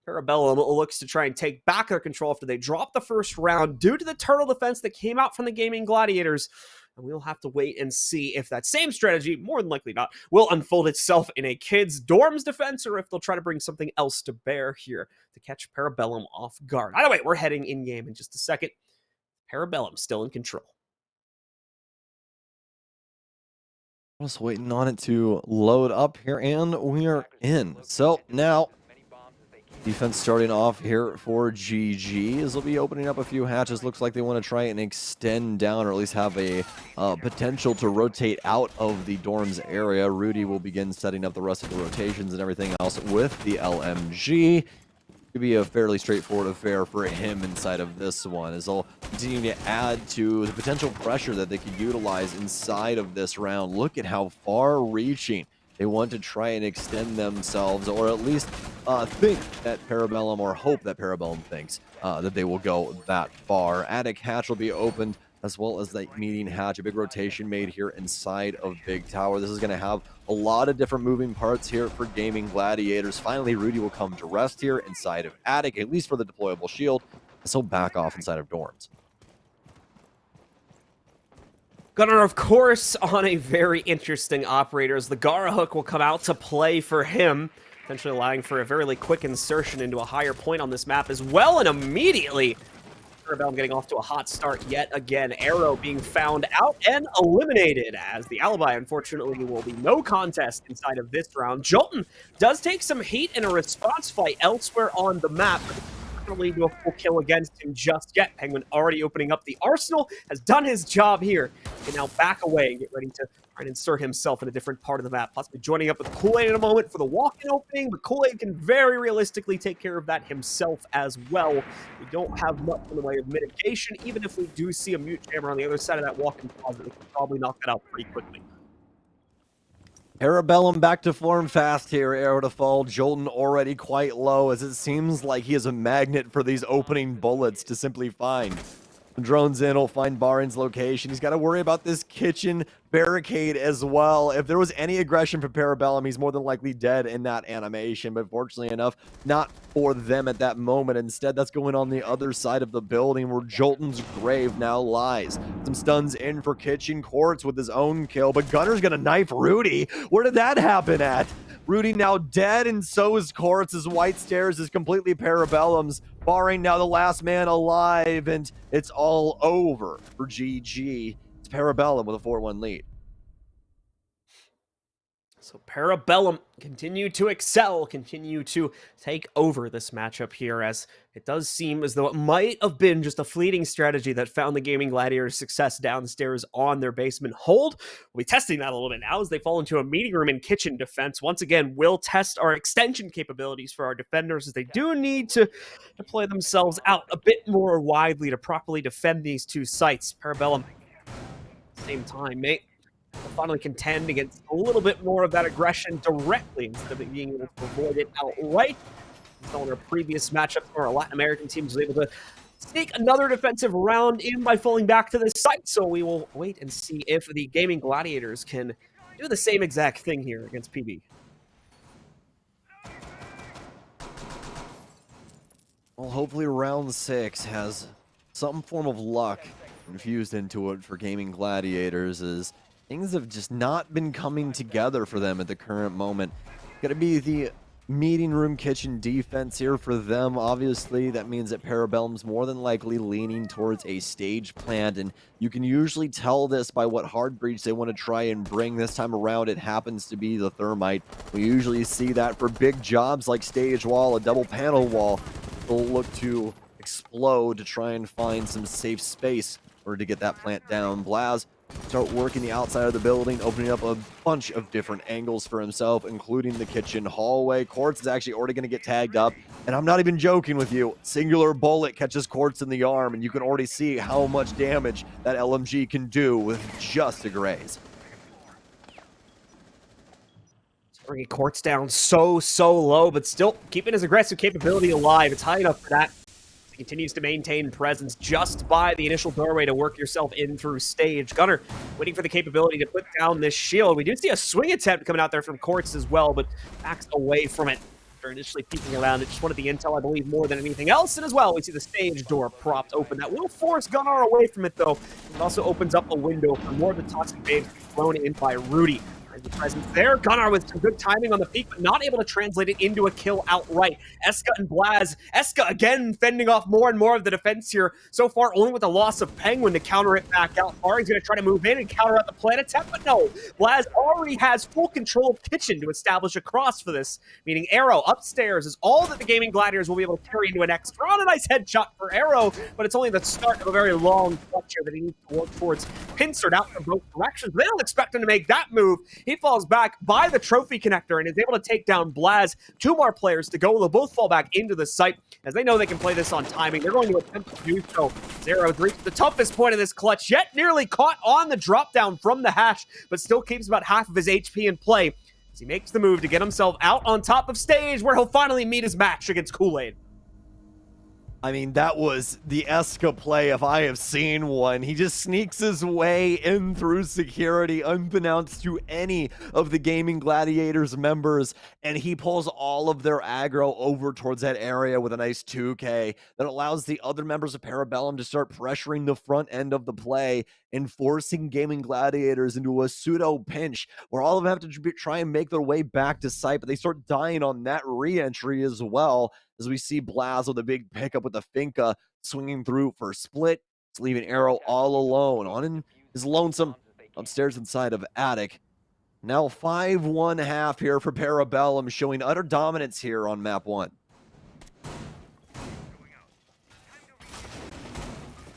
Parabellum looks to try and take back their control after they dropped the first round due to the turtle defense that came out from the Gaimin Gladiators. And we'll have to wait and see if that same strategy, more than likely not, will unfold itself in a kids' dorms defense, or if they'll try to bring something else to bear here to catch Parabellum off guard. Either way, we're heading in-game in just a second. Parabellum still in control. Just waiting on it to load up here, and we are in. So now, defense starting off here for GG, as they'll be opening up a few hatches. Looks like they want to try and extend down, or at least have a potential to rotate out of the dorms area. Rudy will begin setting up the rest of the rotations and everything else with the LMG. Could be a fairly straightforward affair for him inside of this one, as they'll continue to add to the potential pressure that they could utilize inside of this round. Look at how far reaching they want to try and extend themselves, or at least think that Parabellum, or hope that Parabellum thinks that they will go that far. Attic hatch will be opened, as well as that meeting hatch. A big rotation made here inside of Big Tower. This is going to have a lot of different moving parts here for Gaimin Gladiators. Finally, Rudy will come to rest here inside of Attic, at least for the deployable shield, and so back off inside of dorms. Gunnar, of course, on a very interesting operator, as the Gara hook will come out to play for him, potentially allowing for a very quick insertion into a higher point on this map as well, and immediately Parabellum getting off to a hot start yet again. Arrow being found out and eliminated, as the alibi, unfortunately, will be no contest inside of this round. Jolton does take some heat in a response fight elsewhere on the map, but not going to lead to a full kill against him just yet. Penguin already opening up the arsenal, has done his job here. He can now back away and get ready to try and insert himself in a different part of the map, possibly joining up with Kool-Aid in a moment for the walk-in opening, but Kool-Aid can very realistically take care of that himself as well. We don't have much in the way of mitigation. Even if we do see a mute jammer on the other side of that walk-in closet, we can probably knock that out pretty quickly. Parabellum back to form fast here, arrow to fall. Jolton already quite low, as it seems like he is a magnet for these opening bullets to simply find. Drones in, will find Barin's location. He's got to worry about this kitchen barricade as well. If there was any aggression from Parabellum, he's more than likely dead in that animation, but fortunately enough, not for them at that moment. Instead, that's going on the other side of the building where Jolton's grave now lies. Some stuns in for Kitchen Quartz with his own kill, but Gunner's gonna knife Rudy. Where did that happen at? Rudy now dead, and so is Quartz, as White Stairs is completely Parabellum's. Barring now the last man alive, and it's all over for GG. It's Parabellum with a 4-1 lead. So Parabellum continue to excel, continue to take over this matchup here, as it does seem as though it might have been just a fleeting strategy that found the Gaimin Gladiators success downstairs on their basement hold. We'll be testing that a little bit now as they fall into a meeting room and kitchen defense. Once again, we'll test our extension capabilities for our defenders, as they do need to deploy themselves out a bit more widely to properly defend these two sites. Parabellum, same time, mate, will finally contend against a little bit more of that aggression directly instead of being able to avoid it outright. So in our previous matchup, our Latin American team was able to sneak another defensive round in by falling back to this site. So we will wait and see if the Gaimin Gladiators can do the same exact thing here against PB. Well, hopefully round 6 has some form of luck infused into it for Gaimin Gladiators, as things have just not been coming together for them at the current moment. Gonna be the meeting room kitchen defense here for them. Obviously, that means that Parabellum's more than likely leaning towards a stage plant, and you can usually tell this by what hard breach they want to try and bring. This time around, it happens to be the thermite. We usually see that for big jobs like stage wall, a double panel wall. They'll look to explode to try and find some safe space or to get that plant down. Blaz start working the outside of the building, opening up a bunch of different angles for himself, including the kitchen hallway. Quartz is actually already going to get tagged up, and I'm not even joking with you. Singular bullet catches Quartz in the arm, and you can already see how much damage that LMG can do with just a graze. Bringing Quartz down so low, but still keeping his aggressive capability alive. It's high enough for that. He continues to maintain presence just by the initial doorway to work yourself in through stage. Gunner waiting for the capability to put down this shield. We do see a swing attempt coming out there from Quartz as well, but backs away from it after initially peeking around. It just wanted the intel, I believe, more than anything else. And as well, we see the stage door propped open. That will force Gunnar away from it, though. It also opens up a window for more of the toxic babes thrown in by Rudy. The presence there. Gunnar with some good timing on the peak, but not able to translate it into a kill outright. Eska and Blaz. Eska again fending off more and more of the defense here. So far, only with the loss of Penguin to counter it back out. Ari's going to try to move in and counter out the plant attempt, but no. Blaz already has full control of kitchen to establish a cross for this, meaning Arrow upstairs is all that the Gaimin Gladiators will be able to carry into an extra. On a nice headshot for Arrow, but it's only the start of a very long clutch here that he needs to work towards. Pincered out from both directions. They don't expect him to make that move. He falls back by the trophy connector and is able to take down Blaz. 2 more players to go. They'll both fall back into the site as they know they can play this on timing. They're going to attempt to do so. Zero reached the toughest point of this clutch yet, nearly caught on the drop down from the hash, but still keeps about half of his HP in play as he makes the move to get himself out on top of stage, where he'll finally meet his match against Kool-Aid. I mean, that was the Eska play if I have seen one. He just sneaks his way in through security unbeknownst to any of the Gaimin Gladiators members, and he pulls all of their aggro over towards that area with a nice 2K that allows the other members of Parabellum to start pressuring the front end of the play and forcing Gaimin Gladiators into a pseudo pinch where all of them have to try and make their way back to site, but they start dying on that re-entry as well, as we see Blaz with a big pickup with the Finca swinging through for a split. It's leaving Arrow all alone on his lonesome upstairs inside of Attic. Now 5-1 half here for Parabellum, showing utter dominance here on map 1.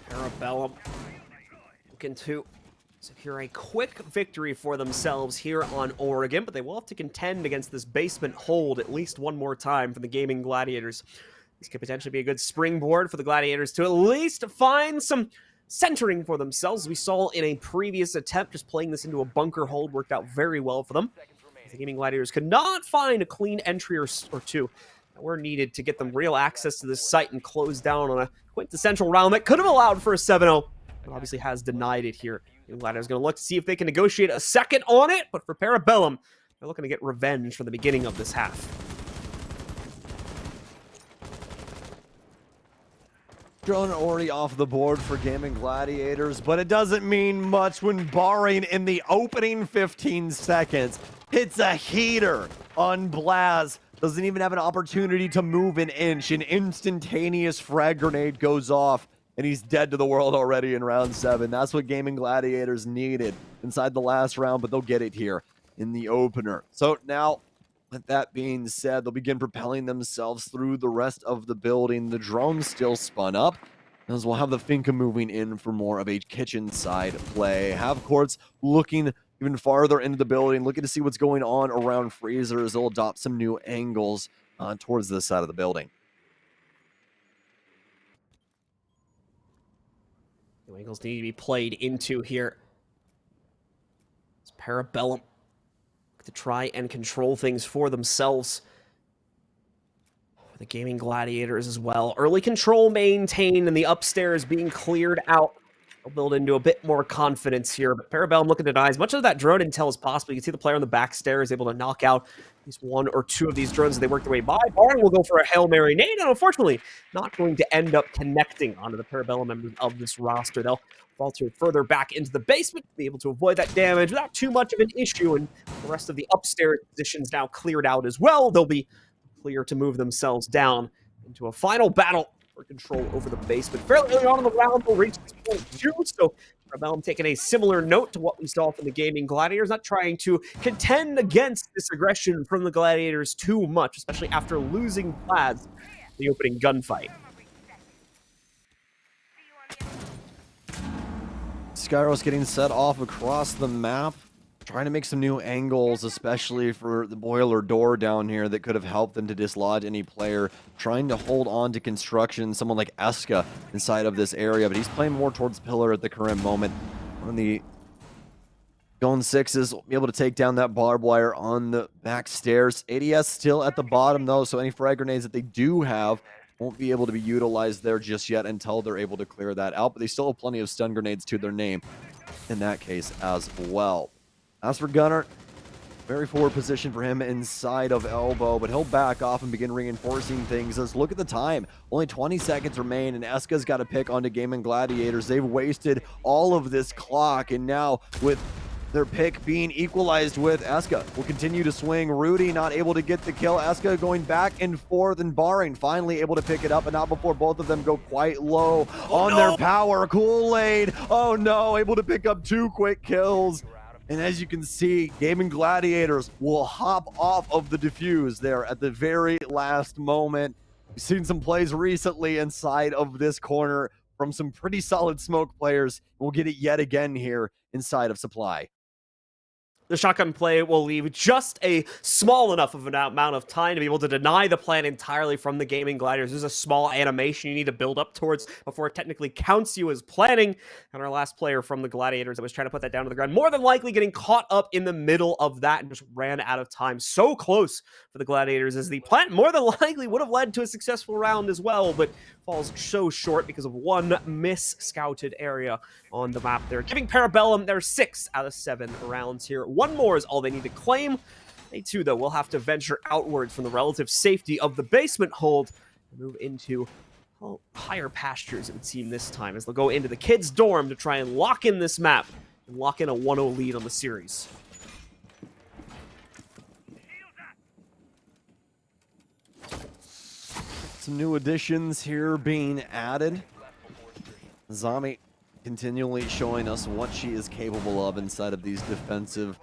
Parabellum looking to secure a quick victory for themselves here on Oregon, but they will have to contend against this basement hold at least one more time for the Gaimin Gladiators. This could potentially be a good springboard for the Gladiators to at least find some centering for themselves. We saw in a previous attempt, just playing this into a bunker hold worked out very well for them. The Gaimin Gladiators could not find a clean entry or two that were needed to get them real access to this site and close down on a quintessential round that could have allowed for a 7-0, but obviously has denied it here. Gaimin Gladiators going to look to see if they can negotiate a second on it, but for Parabellum, they're looking to get revenge for the beginning of this half. Drone already off the board for Gaimin Gladiators, but it doesn't mean much when Bahrain in the opening 15 seconds hits a heater on Blaz. Doesn't even have an opportunity to move an inch. An instantaneous frag grenade goes off, and he's dead to the world already in round 7. That's what Gaimin Gladiators needed inside the last round, but they'll get it here in the opener. So now, with that being said, they'll begin propelling themselves through the rest of the building. The drone still spun up, as we'll have the Finca moving in for more of a kitchen side play. Half courts looking even farther into the building, looking to see what's going on around freezers. They'll adopt some new angles towards this side of the building. New angles need to be played into here. It's Parabellum to try and control things for themselves. The Gaimin Gladiators as well. Early control maintained and the upstairs being cleared out. They'll build into a bit more confidence here, but Parabellum looking to deny as much of that drone intel as possible. You can see the player on the back stairs able to knock out at least 1 or 2 of these drones as they work their way by. Barn will go for a Hail Mary nade, and unfortunately, not going to end up connecting onto the Parabellum members of this roster. They'll falter further back into the basement, be able to avoid that damage without too much of an issue, and the rest of the upstairs positions now cleared out as well. They'll be clear to move themselves down into a final battle for control over the basement. Fairly early on in the round, they'll reach this point too, so Parabellum taking a similar note to what we saw from the Gaimin Gladiators, not trying to contend against this aggression from the Gladiators too much, especially after losing Plaz in the opening gunfight. Skyros getting set off across the map, trying to make some new angles, especially for the boiler door down here that could have helped them to dislodge any player trying to hold on to construction, someone like Eska inside of this area, but he's playing more towards pillar at the current moment. On the Zone 6s will be able to take down that barbed wire on the back stairs. ADS still at the bottom though, so any frag grenades that they do have won't be able to be utilized there just yet until they're able to clear that out, but they still have plenty of stun grenades to their name in that case as well. As for Gunnar, very forward position for him inside of elbow, but he'll back off and begin reinforcing things. As look at the time, only 20 seconds remain, and Eska's got to pick onto Gaimin Gladiators. They've wasted all of this clock, and now with their pick being equalized with Eska, will continue to swing. Rudy not able to get the kill. Eska going back and forth, and Bahrain finally able to pick it up, but not before both of them go quite low on their power. Kool-Aid, oh no, able to pick up 2 quick kills. And as you can see, Gaimin Gladiators will hop off of the defuse there at the very last moment. We've seen some plays recently inside of this corner from some pretty solid smoke players. We'll get it yet again here inside of Supply. The shotgun play will leave just a small enough of an amount of time to be able to deny the plan entirely from the Gaimin Gladiators. There's a small animation you need to build up towards before it technically counts you as planning. And our last player from the Gladiators that was trying to put that down to the ground, more than likely getting caught up in the middle of that and just ran out of time. So close for the Gladiators as the plan more than likely would have led to a successful round as well, but falls so short because of one mis-scouted area on the map there. Giving Parabellum their 6 out of 7 rounds here. 1 more is all they need to claim. They too, though, will have to venture outwards from the relative safety of the basement hold and move into higher pastures, it would seem this time, as they'll go into the kids' dorm to try and lock in this map and lock in a 1-0 lead on the series. Some new additions here being added. Zami continually showing us what she is capable of inside of these defensive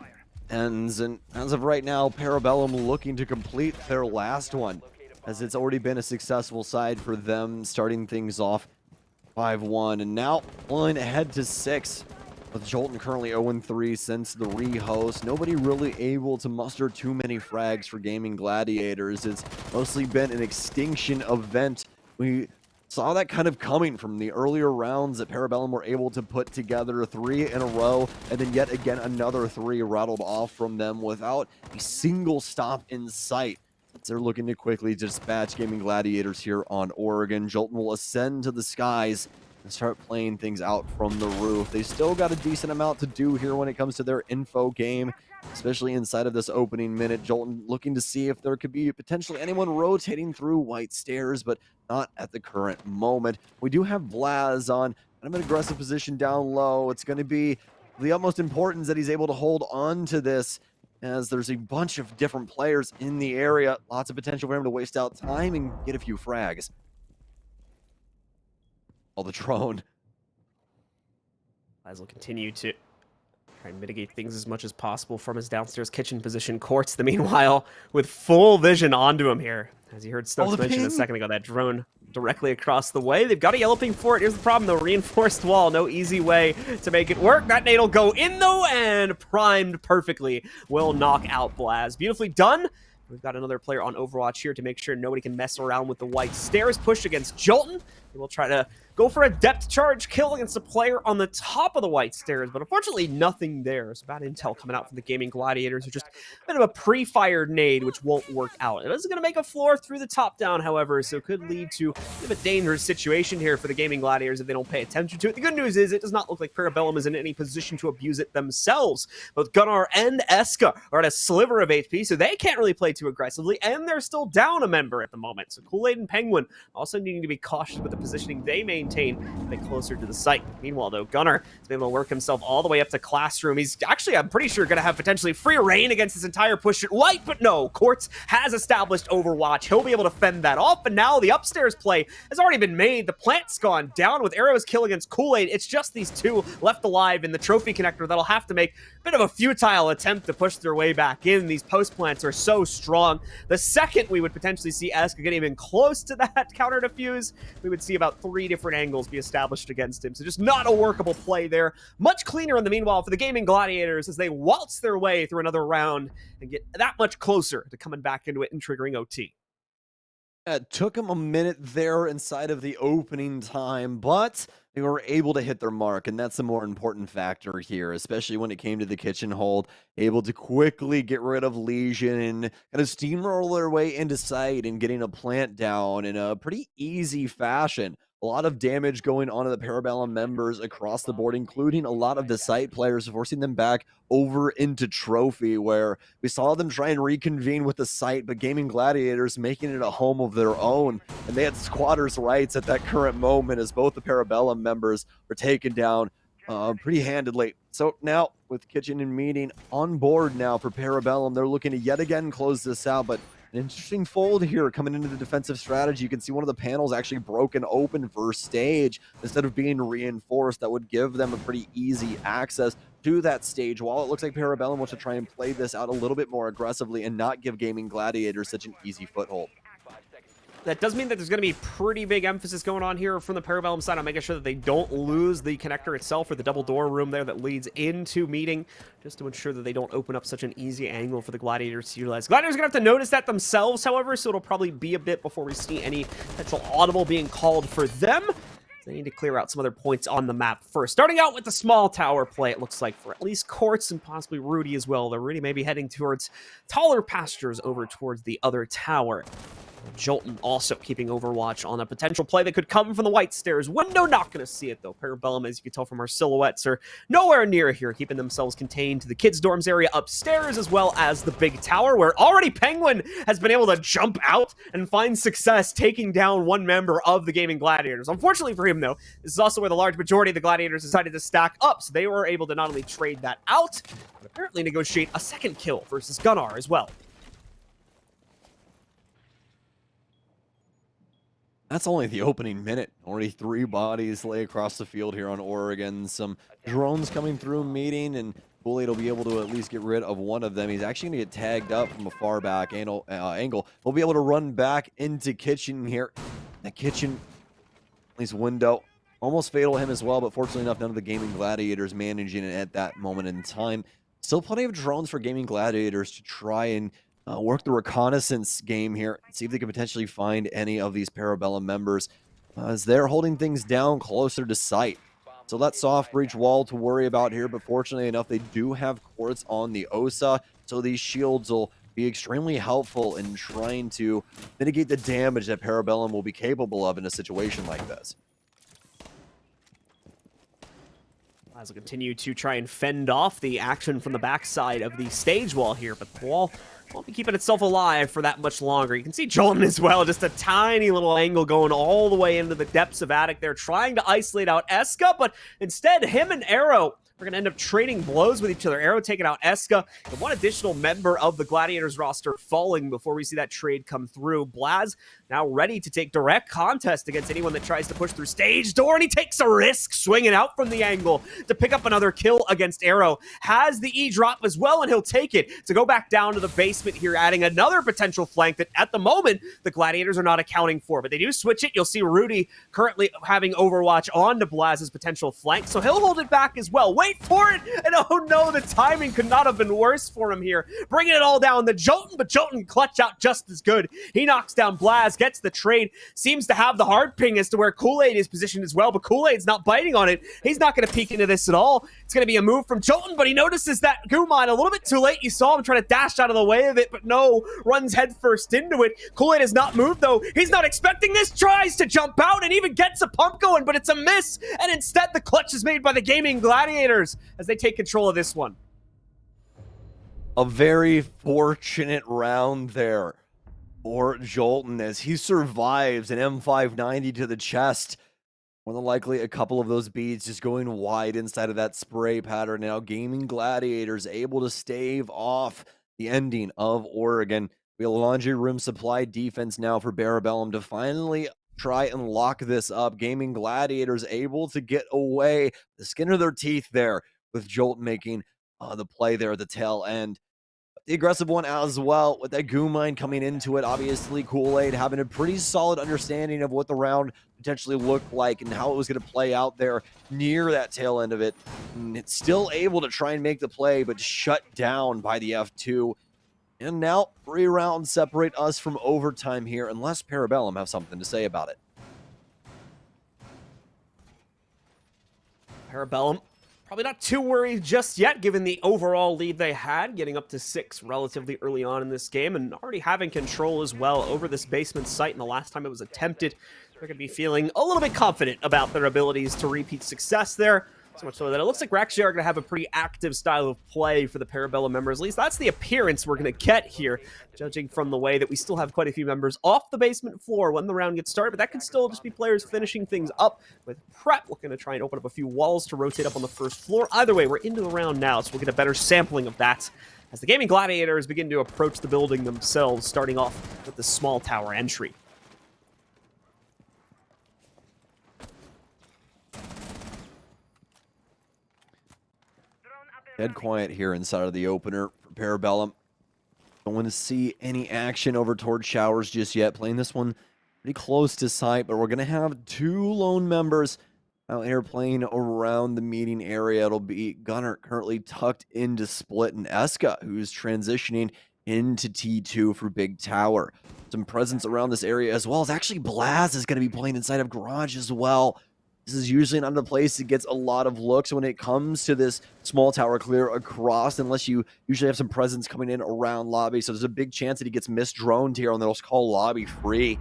ends. And as of right now, Parabellum looking to complete their last one, as it's already been a successful side for them, starting things off 5-1. And now pulling ahead to 6. With Jolton currently 0-3 since the rehost. Nobody really able to muster too many frags for Gaimin Gladiators. It's mostly been an extinction event. We saw that kind of coming from the earlier rounds that Parabellum were able to put together 3 in a row, and then yet again another 3 rattled off from them without a single stop in sight. They're looking to quickly dispatch Gaimin Gladiators here on Oregon. Jolton will ascend to the skies and start playing things out from the roof. They still got a decent amount to do here when it comes to their info game, especially inside of this opening minute. Jolton looking to see if there could be potentially anyone rotating through white stairs, but not at the current moment. We do have Blaz on kind of an aggressive position down low. It's going to be the utmost importance that he's able to hold on to this, as there's a bunch of different players in the area. Lots of potential for him to waste out time and get a few frags. Oh, the drone. Blaz will continue to try and mitigate things as much as possible from his downstairs kitchen position. Quartz, the meanwhile, with full vision onto him here. As you heard Stokes mention a second ago, that drone directly across the way. They've got a yellow ping for it. Here's the problem, though. Reinforced wall. No easy way to make it work. That nade will go in, though, and primed perfectly. Will knock out Blaz. Beautifully done. We've got another player on Overwatch here to make sure nobody can mess around with the white stairs. Push against Jolton. He will try to go for a depth charge kill against a player on the top of the white stairs, but unfortunately nothing there. So bad intel coming out from the Gaimin Gladiators, who just a bit of a pre-fired nade, which won't work out. It is going to make a floor through the top down, however, so could lead to a bit of a dangerous situation here for the Gaimin Gladiators if they don't pay attention to it. The good news is it does not look like Parabellum is in any position to abuse it themselves. Both Gunnar and Eska are at a sliver of HP, so they can't really play too aggressively, and they're still down a member at the moment. So Kool-Aid and Penguin also needing to be cautious with the positioning they maintain a bit closer to the site. Meanwhile, though, Gunnar has been able to work himself all the way up to Classroom. He's actually, I'm pretty sure, going to have potentially free reign against this entire push at white, but no, Quartz has established Overwatch. He'll be able to fend that off, and now the upstairs play has already been made. The plant's gone down with Arrow's kill against Kool-Aid. It's just these two left alive in the trophy connector that'll have to make a bit of a futile attempt to push their way back in. These post plants are so strong. The second we would potentially see Eska get even close to that counter defuse, we would see about 3 different angles be established against him. So just not a workable play there. Much cleaner in the meanwhile for the Gaimin Gladiators as they waltz their way through another round and get that much closer to coming back into it and triggering OT. It took them a minute there inside of the opening time, but they were able to hit their mark, and that's the more important factor here, especially when it came to the kitchen hold. Able to quickly get rid of Legion and kind of steamroll their way into sight and getting a plant down in a pretty easy fashion. A lot of damage going on to the Parabellum members across the board, including a lot of the site players, forcing them back over into Trophy, where we saw them try and reconvene with the site, but Gaimin Gladiators making it a home of their own, and they had squatters' rights at that current moment as both the Parabellum members were taken down pretty handedly. So now, with Kitchen and Meeting on board now for Parabellum, they're looking to yet again close this out, but an interesting fold here coming into the defensive strategy. You can see one of the panels actually broken open for stage instead of being reinforced. That would give them a pretty easy access to that stage. While it looks like Parabellum wants to try and play this out a little bit more aggressively and not give Gaimin Gladiators such an easy foothold. That does mean that there's going to be pretty big emphasis going on here from the Parabellum side on making sure that they don't lose the connector itself or the double door room there that leads into Meeting, just to ensure that they don't open up such an easy angle for the Gladiators to utilize. Gladiators are going to have to notice that themselves, however, so it'll probably be a bit before we see any potential audible being called for them. They need to clear out some other points on the map first. Starting out with the small tower play, it looks like, for at least Quartz and possibly Rudy as well. Though Rudy may be heading towards taller pastures over towards the other tower. Jolton also keeping Overwatch on a potential play that could come from the white stairs window. Not going to see it, though. Parabellum, as you can tell from our silhouettes, are nowhere near here, keeping themselves contained to the kids' dorms area upstairs, as well as the big tower, where already Penguin has been able to jump out and find success taking down one member of the Gaimin Gladiators. Unfortunately for him, though, this is also where the large majority of the Gladiators decided to stack up, so they were able to not only trade that out, but apparently negotiate a second kill versus Gunnar as well. That's only the opening minute. Already 3 bodies lay across the field here on Oregon. Some drones coming through Meeting, and Kool-Aid will be able to at least get rid of one of them. He's actually going to get tagged up from a far back angle. We'll be able to run back into Kitchen here. The Kitchen, at least window, almost fatal to him as well, but fortunately enough, none of the Gaimin Gladiators managing it at that moment in time. Still plenty of drones for Gaimin Gladiators to try and work the reconnaissance game here, see if they can potentially find any of these Parabellum members. as they're holding things down closer to sight. So that soft breach wall to worry about here, but fortunately enough, they do have quartz on the Osa, so these shields will be extremely helpful in trying to mitigate the damage that Parabellum will be capable of in a situation like this. As will continue to try and fend off the action from the backside of the stage wall here, but the wall won't be keeping itself alive for that much longer. You can see Jolton as well, just a tiny little angle going all the way into the depths of Attic there, trying to isolate out Eska, but instead, him and Arrow are going to end up trading blows with each other. Arrow taking out Eska, and one additional member of the Gladiators roster falling before we see that trade come through. Blaz now ready to take direct contest against anyone that tries to push through stage door, and he takes a risk swinging out from the angle to pick up another kill against Arrow. Has the E-drop as well, and he'll take it to go back down to the basement here, adding another potential flank that at the moment the Gladiators are not accounting for, but they do switch it. You'll see Rudy currently having Overwatch on to Blaz's potential flank, so he'll hold it back as well. Wait for it, and oh no, the timing could not have been worse for him here. Bringing it all down, the Jolton, but Jolton clutch out just as good. He knocks down Blaz, gets the trade, seems to have the hard ping as to where Kool-Aid is positioned as well, but Kool-Aid's not biting on it. He's not going to peek into this at all. It's going to be a move from Jolton, but he notices that Gaimin a little bit too late. You saw him trying to dash out of the way of it, but no, runs headfirst into it. Kool-Aid has not moved, though. He's not expecting this, tries to jump out and even gets a pump going, but it's a miss, and instead the clutch is made by the Gaimin Gladiators as they take control of this one. A very fortunate round there for Jolton as he survives an M590 to the chest. More than likely, a couple of those beads just going wide inside of that spray pattern. Now, Gaimin Gladiators able to stave off the ending of Oregon. We have a laundry room supply defense now for Parabellum to finally try and lock this up. Gaimin Gladiators able to get away the skin of their teeth there with Jolt making the play there at the tail end. The aggressive one as well with that Gaimin coming into it. Obviously, Kool-Aid having a pretty solid understanding of what the round potentially looked like and how it was going to play out there near that tail end of it. And it's still able to try and make the play, but shut down by the F2. And now 3 rounds separate us from overtime here, unless Parabellum have something to say about it. Parabellum probably not too worried just yet, given the overall lead they had, getting up to 6 relatively early on in this game, and already having control as well over this basement site. And the last time it was attempted, they're going to be feeling a little bit confident about their abilities to repeat success there. So much so that it looks like we're actually going to have a pretty active style of play for the Parabellum members. At least that's the appearance we're going to get here, judging from the way that we still have quite a few members off the basement floor when the round gets started. But that could still just be players finishing things up with prep. We're going to try and open up a few walls to rotate up on the first floor. Either way, we're into the round now, so we'll get a better sampling of that as the Gaimin Gladiators begin to approach the building themselves, starting off with the small tower entry. Dead quiet here inside of the opener for Parabellum. Don't want to see any action over towards showers just yet. Playing this one pretty close to sight, but we're going to have 2 lone members out here playing around the meeting area. It'll be Gunnar currently tucked into Split and Eska, who's transitioning into T2 for Big Tower. Some presence around this area as well as actually Blaz is going to be playing inside of Garage as well. This is usually not a place that gets a lot of looks when it comes to this small tower clear across, unless you usually have some presence coming in around lobby. So there's a big chance that he gets misdroned here, and they'll call lobby free.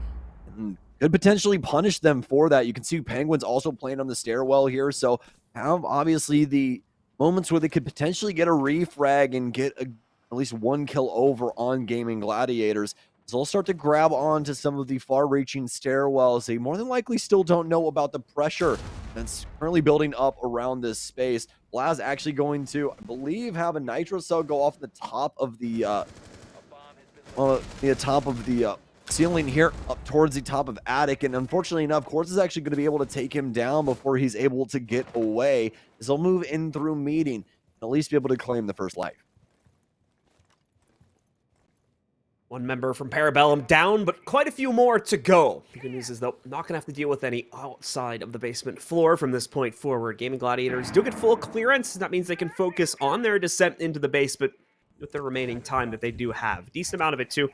And could potentially punish them for that. You can see Penguins also playing on the stairwell here. So have obviously the moments where they could potentially get a refrag and get at least 1 kill over on Gaimin Gladiators. So they'll start to grab on to some of the far-reaching stairwells. They more than likely still don't know about the pressure that's currently building up around this space. Blaz actually going to, I believe, have a nitro cell go off the top of the ceiling here up towards the top of Attic. And unfortunately enough, Quartz is actually going to be able to take him down before he's able to get away, as he'll move in through meeting and at least be able to claim the first life. One member from Parabellum down, but quite a few more to go. The good news is, though, not going to have to deal with any outside of the basement floor from this point forward. Gaimin Gladiators do get full clearance. That means they can focus on their descent into the basement with the remaining time that they do have. Decent amount of it, too.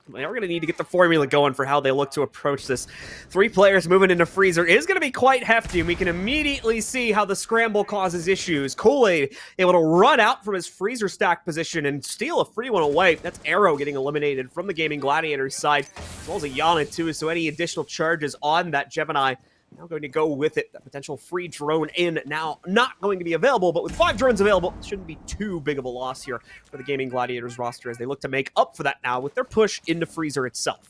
They're going to need to get the formula going for how they look to approach this. 3 players moving into freezer is going to be quite hefty, and we can immediately see how the scramble causes issues. Kool-Aid able to run out from his freezer stack position and steal a free one away. That's Arrow getting eliminated from the Gaimin Gladiators side, as well as a Yana too, so any additional charges on that Gemini now going to go with it. That potential free drone in now not going to be available, but with 5 drones available, it shouldn't be too big of a loss here for the Gaimin Gladiators roster as they look to make up for that now with their push into freezer itself.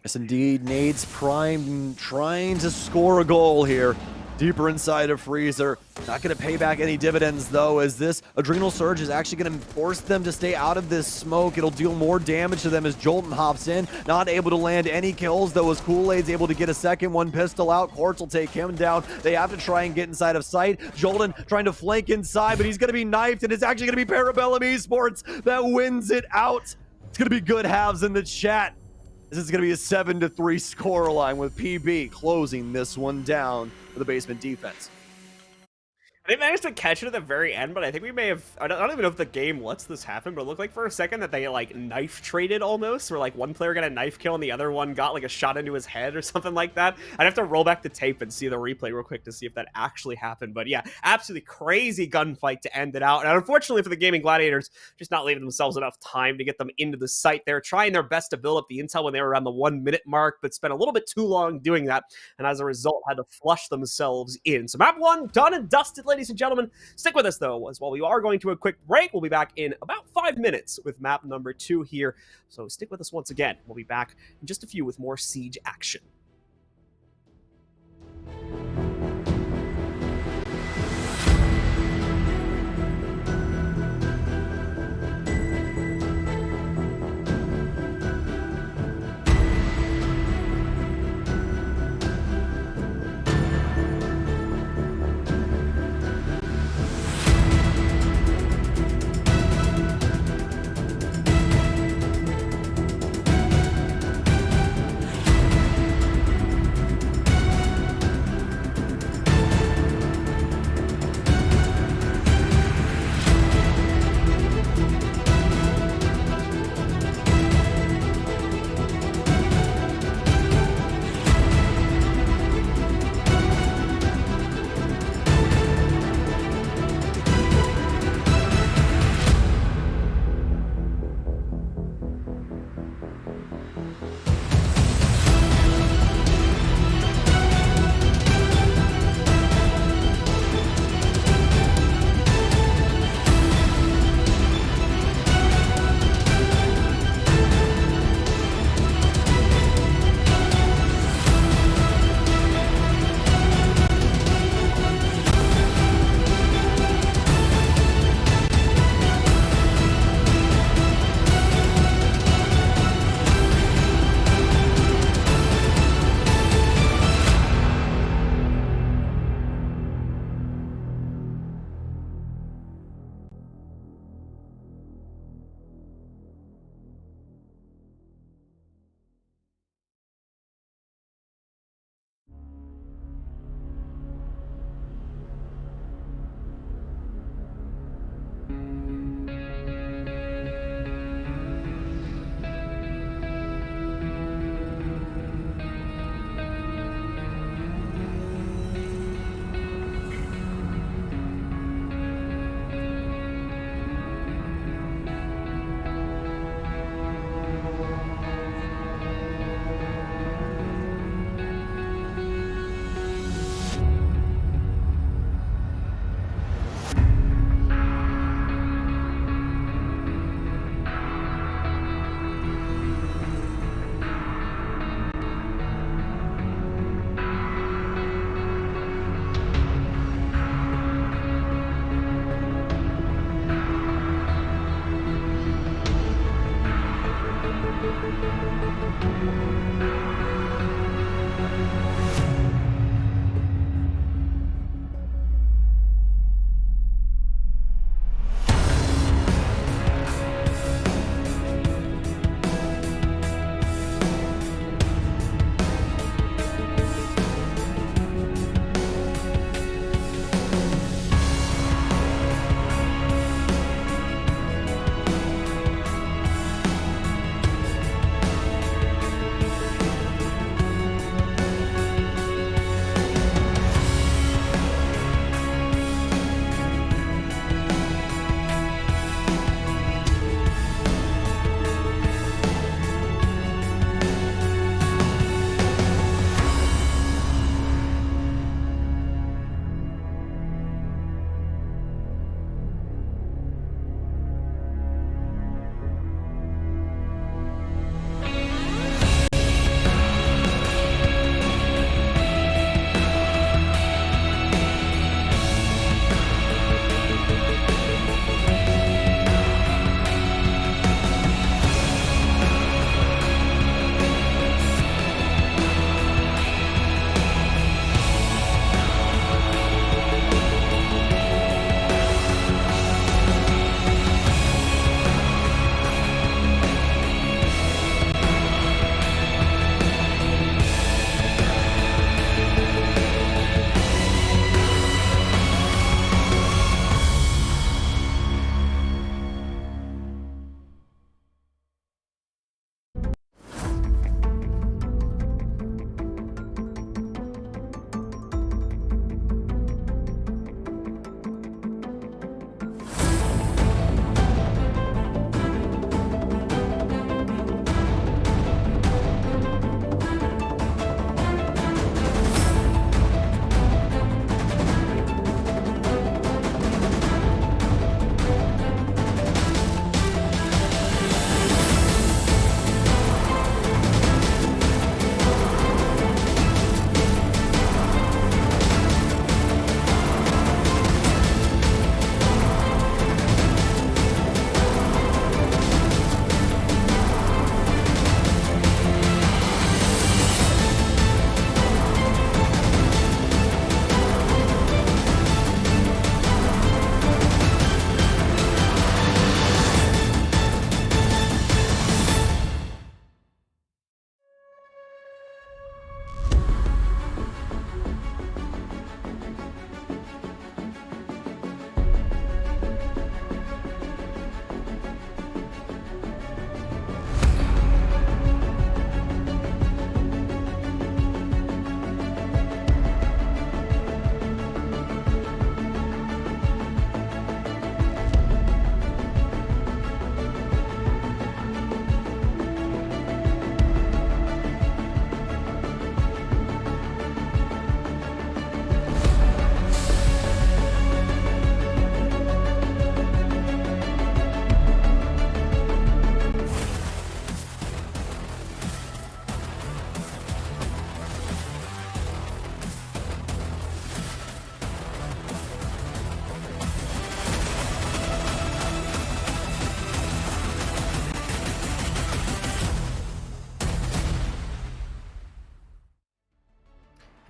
Yes, indeed. Nades Prime trying to score a goal here. Deeper inside of freezer. Not going to pay back any dividends, though, as this Adrenal Surge is actually going to force them to stay out of this smoke. It'll deal more damage to them as Jolton hops in. Not able to land any kills, though, as Kool-Aid's able to get a second one pistol out. Quartz will take him down. They have to try and get inside of sight. Jolton trying to flank inside, but he's going to be knifed, and it's actually going to be Parabellum Esports that wins it out. It's going to be good halves in the chat. This is going to be a 7-3 scoreline with PB closing this one down for the basement defense. They managed to catch it at the very end, but I think we may have... I don't even know if the game lets this happen, but it looked like for a second that they, like, knife traded almost, where, like, one player got a knife kill and the other one got, like, a shot into his head or something like that. I'd have to roll back the tape and see the replay real quick to see if that actually happened. But, yeah, absolutely crazy gunfight to end it out. And unfortunately for the Gaimin Gladiators, just not leaving themselves enough time to get them into the site. They're trying their best to build up the intel when they were around the 1-minute mark, but spent a little bit too long doing that, and as a result, had to flush themselves in. So map 1, done and dusted, ladies and gentlemen. Stick with us, though, as while we are going to a quick break, we'll be back in about 5 minutes with map number 2 here. So stick with us once again. We'll be back in just a few with more Siege action.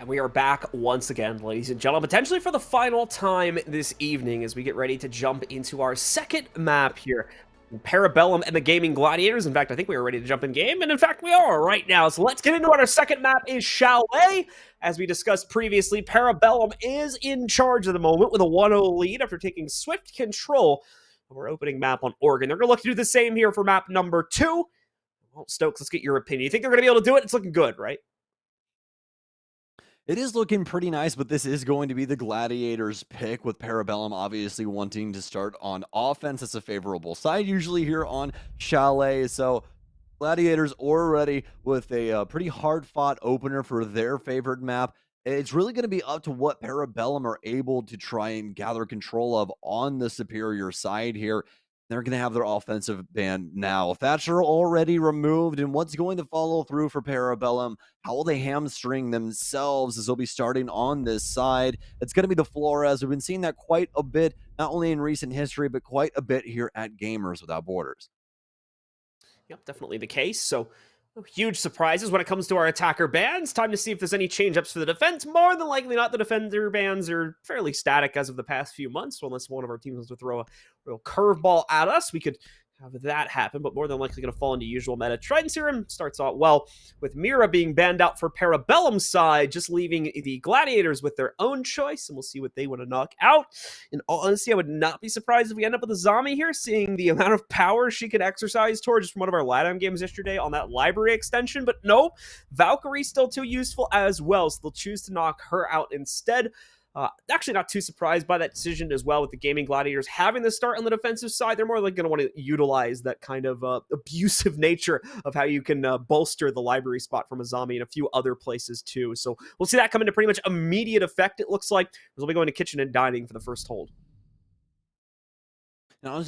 And we are back once again, ladies and gentlemen, potentially for the final time this evening as we get ready to jump into our second map here. Parabellum and the Gaimin Gladiators. In fact, I think we are ready to jump in game, and in fact, we are right now. So let's get into it. Our second map is Chalet. As we discussed previously, Parabellum is in charge at the moment with a 1-0 lead after taking swift control of our opening map on Oregon. They're going to look to do the same here for map number 2. Well, Stokes, let's get your opinion. You think they're going to be able to do it? It's looking good, right? It is looking pretty nice, but this is going to be the Gladiators pick, with Parabellum obviously wanting to start on offense. It's a favorable side usually here on Chalet. So Gladiators already with a pretty hard-fought opener for their favorite map. It's really going to be up to what Parabellum are able to try and gather control of on the superior side here. They're going to have their offensive band now. Thatcher already removed, and what's going to follow through for Parabellum? How will they hamstring themselves as they'll be starting on this side? It's going to be the Flores. We've been seeing that quite a bit, not only in recent history, but quite a bit here at Gamers Without Borders. Yep, definitely the case. So, no huge surprises when it comes to our attacker bans. Time to see if there's any change-ups for the defense. More than likely not. The defender bans are fairly static as of the past few months. So unless one of our teams wants to throw a real curveball at us, we could have that happen, but more than likely going to fall into usual meta. Trident Serum starts out well, with Mira being banned out for Parabellum's side, just leaving the Gladiators with their own choice, and we'll see what they want to knock out. In all honesty, I would not be surprised if we end up with a zombie here, seeing the amount of power she could exercise towards just from one of our LATAM games yesterday on that library extension, but no, Valkyrie's still too useful as well, so they'll choose to knock her out instead. Actually, not too surprised by that decision as well, with the Gaimin Gladiators having the start on the defensive side. They're more like going to want to utilize that kind of abusive nature of how you can bolster the library spot from a zombie and a few other places too. So we'll see that come into pretty much immediate effect, it looks like. We'll be going to kitchen and dining for the first hold. Now,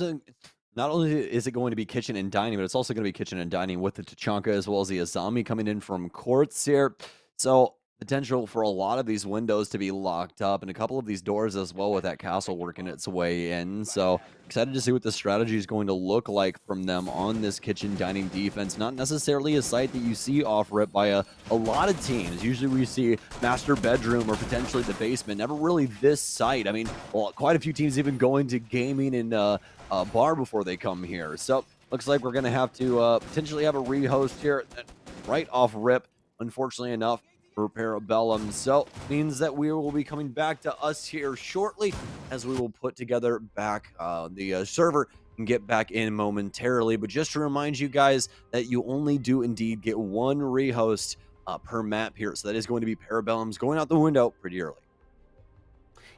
not only is it going to be kitchen and dining, but it's also going to be kitchen and dining with the Tachanka as well as the Azami coming in from courts here. So potential for a lot of these windows to be locked up, and a couple of these doors as well, with that castle working its way in. So excited to see what the strategy is going to look like from them on this kitchen dining defense. Not necessarily a site that you see off rip by a lot of teams. Usually we see master bedroom or potentially the basement, never really this site. I mean, well, quite a few teams even going to gaming and bar before they come here. So looks like we're going to have to potentially have a rehost here right off rip, unfortunately enough for Parabellum. So means that we will be coming back to us here shortly, as we will put together back the server and get back in momentarily. But just to remind you guys that you only do indeed get one rehost per map here. So that is going to be Parabellum's going out the window pretty early.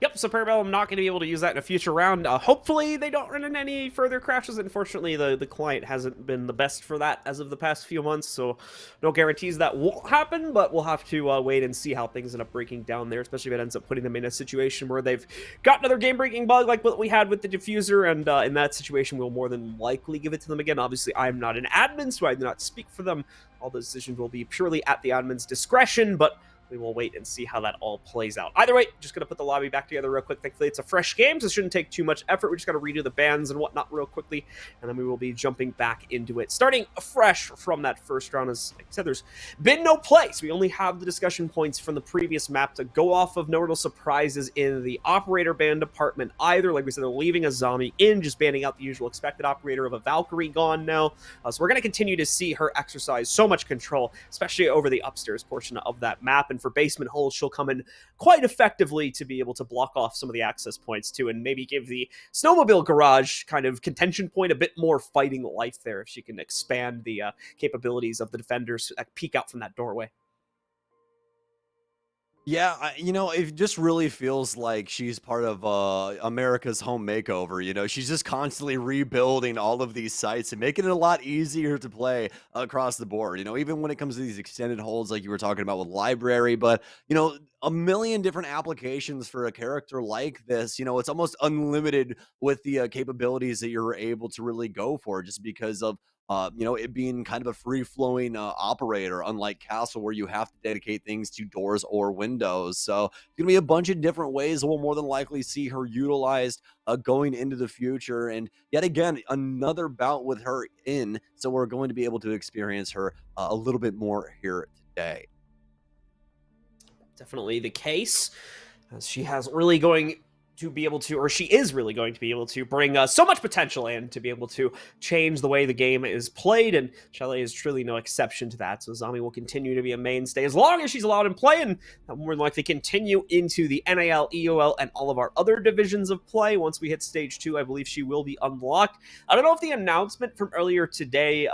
Yep, so Parabellum not going to be able to use that in a future round. Hopefully they don't run into any further crashes. Unfortunately, the client hasn't been the best for that as of the past few months, so no guarantees that won't happen, but we'll have to wait and see how things end up breaking down there, especially if it ends up putting them in a situation where they've got another game-breaking bug like what we had with the diffuser, and in that situation, we'll more than likely give it to them again. Obviously, I'm not an admin, so I do not speak for them. All the decisions will be purely at the admin's discretion, but we will wait and see how that all plays out. Either way, just going to put the lobby back together real quick. Thankfully, it's a fresh game, so it shouldn't take too much effort. We just got to redo the bans and whatnot real quickly, and then we will be jumping back into it. Starting fresh from that first round, as I said, there's been no place. We only have the discussion points from the previous map to go off of. No real surprises in the operator ban department either. Like we said, they're leaving a zombie in, just banning out the usual expected operator of a Valkyrie gone now. So we're going to continue to see her exercise so much control, especially over the upstairs portion of that map. And for basement holes, she'll come in quite effectively to be able to block off some of the access points too, and maybe give the snowmobile garage kind of contention point a bit more fighting life there if she can expand the capabilities of the defenders that peek out from that doorway. Yeah, it just really feels like she's part of America's Home Makeover. She's just constantly rebuilding all of these sites and making it a lot easier to play across the board. Even when it comes to these extended holds, like you were talking about with library, but a million different applications for a character like this. It's almost unlimited with the capabilities that you're able to really go for, just because of it being kind of a free-flowing operator, unlike Castle, where you have to dedicate things to doors or windows. So it's going to be a bunch of different ways we'll more than likely see her utilized going into the future. And yet again, another bout with her in. So we're going to be able to experience her a little bit more here today. definitely the case, as she has really going to be able to, or she is really going to be able to bring so much potential and to be able to change the way the game is played, and Chalet is truly no exception to that. So Zami will continue to be a mainstay as long as she's allowed in play, and that will more than likely continue into the NAL, EOL, and all of our other divisions of play. Once we hit stage 2, I believe she will be unlocked. I don't know if the announcement from earlier today,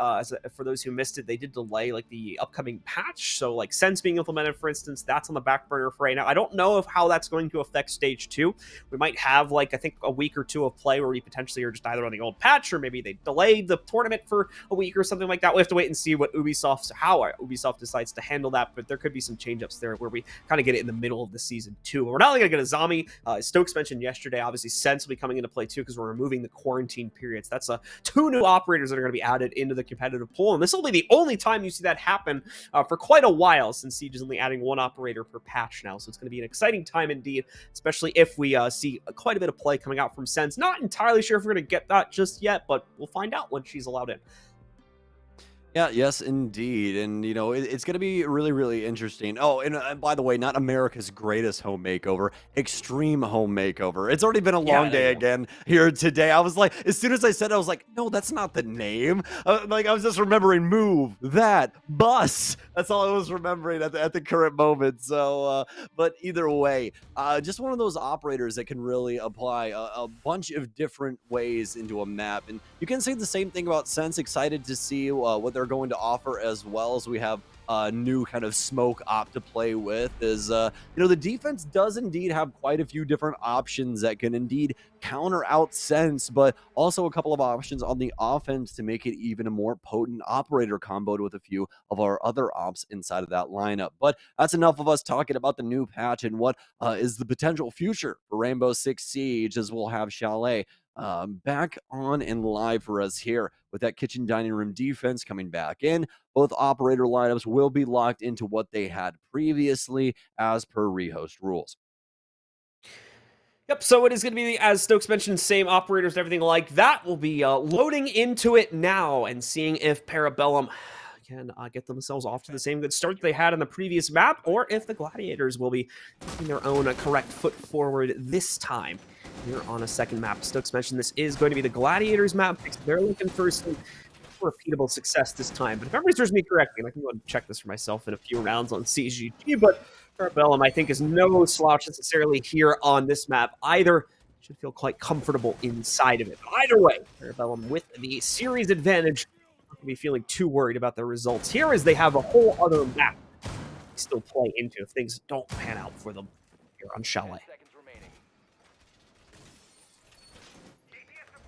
for those who missed it, they did delay like the upcoming patch, so like Sense being implemented, for instance, that's on the back burner for right now. I don't know how that's going to affect stage 2. We might have, like, I think a week or two of play where we potentially are just either on the old patch, or maybe they delayed the tournament for a week or something like that. We have to wait and see what how Ubisoft decides to handle that, but there could be some change-ups there where we kind of get it in the middle of the season too. We're not only going to get a Zami. Stokes mentioned yesterday, obviously Sense will be coming into play too, because we're removing the quarantine periods. That's 2 new operators that are going to be added into the competitive pool, and this will be the only time you see that happen for quite a while, since Siege is only adding 1 operator per patch now. So it's going to be an exciting time indeed, especially if we see quite a bit of play coming out from Sense. Not entirely sure if we're going to get that just yet, but we'll find out when she's allowed in. Yeah, yes, indeed. And, you know, it's going to be really, really interesting. Oh, and by the way, not America's Greatest Home Makeover, Extreme Home Makeover. It's already been a long day again here today. I was like, as soon as I said it, I was like, no, that's not the name. Like, I was just remembering Move, That, Bus. That's all I was remembering at the current moment. So, but either way, just one of those operators that can really apply a bunch of different ways into a map. And you can say the same thing about Sense. Excited to see what they're going to offer, as well as we have a new kind of smoke op to play with. Is you know, the defense does indeed have quite a few different options that can indeed counter out Sense, but also a couple of options on the offense to make it even a more potent operator comboed with a few of our other ops inside of that lineup. But that's enough of us talking about the new patch and what is the potential future for Rainbow Six Siege, as we'll have Chalet back on and live for us here with that kitchen dining room defense coming back in. Both operator lineups will be locked into what they had previously as per rehost rules. Yep, so it is going to be, as Stokes mentioned, same operators and everything like that. We'll be loading into it now and seeing if Parabellum can get themselves off to the same good start they had in the previous map, or if the Gladiators will be taking their own correct foot forward this time here on a second map. Stokes mentioned this is going to be the Gladiators map. They're looking for some repeatable success this time, but if memory serves me correctly, and I can go and check this for myself in a few rounds on CGG, but Parabellum, I think, is no slouch necessarily here on this map either. Should feel quite comfortable inside of it. But either way, Parabellum with the series advantage, not going to be feeling too worried about the results here, as they have a whole other map to still play into if things don't pan out for them here on Chalet.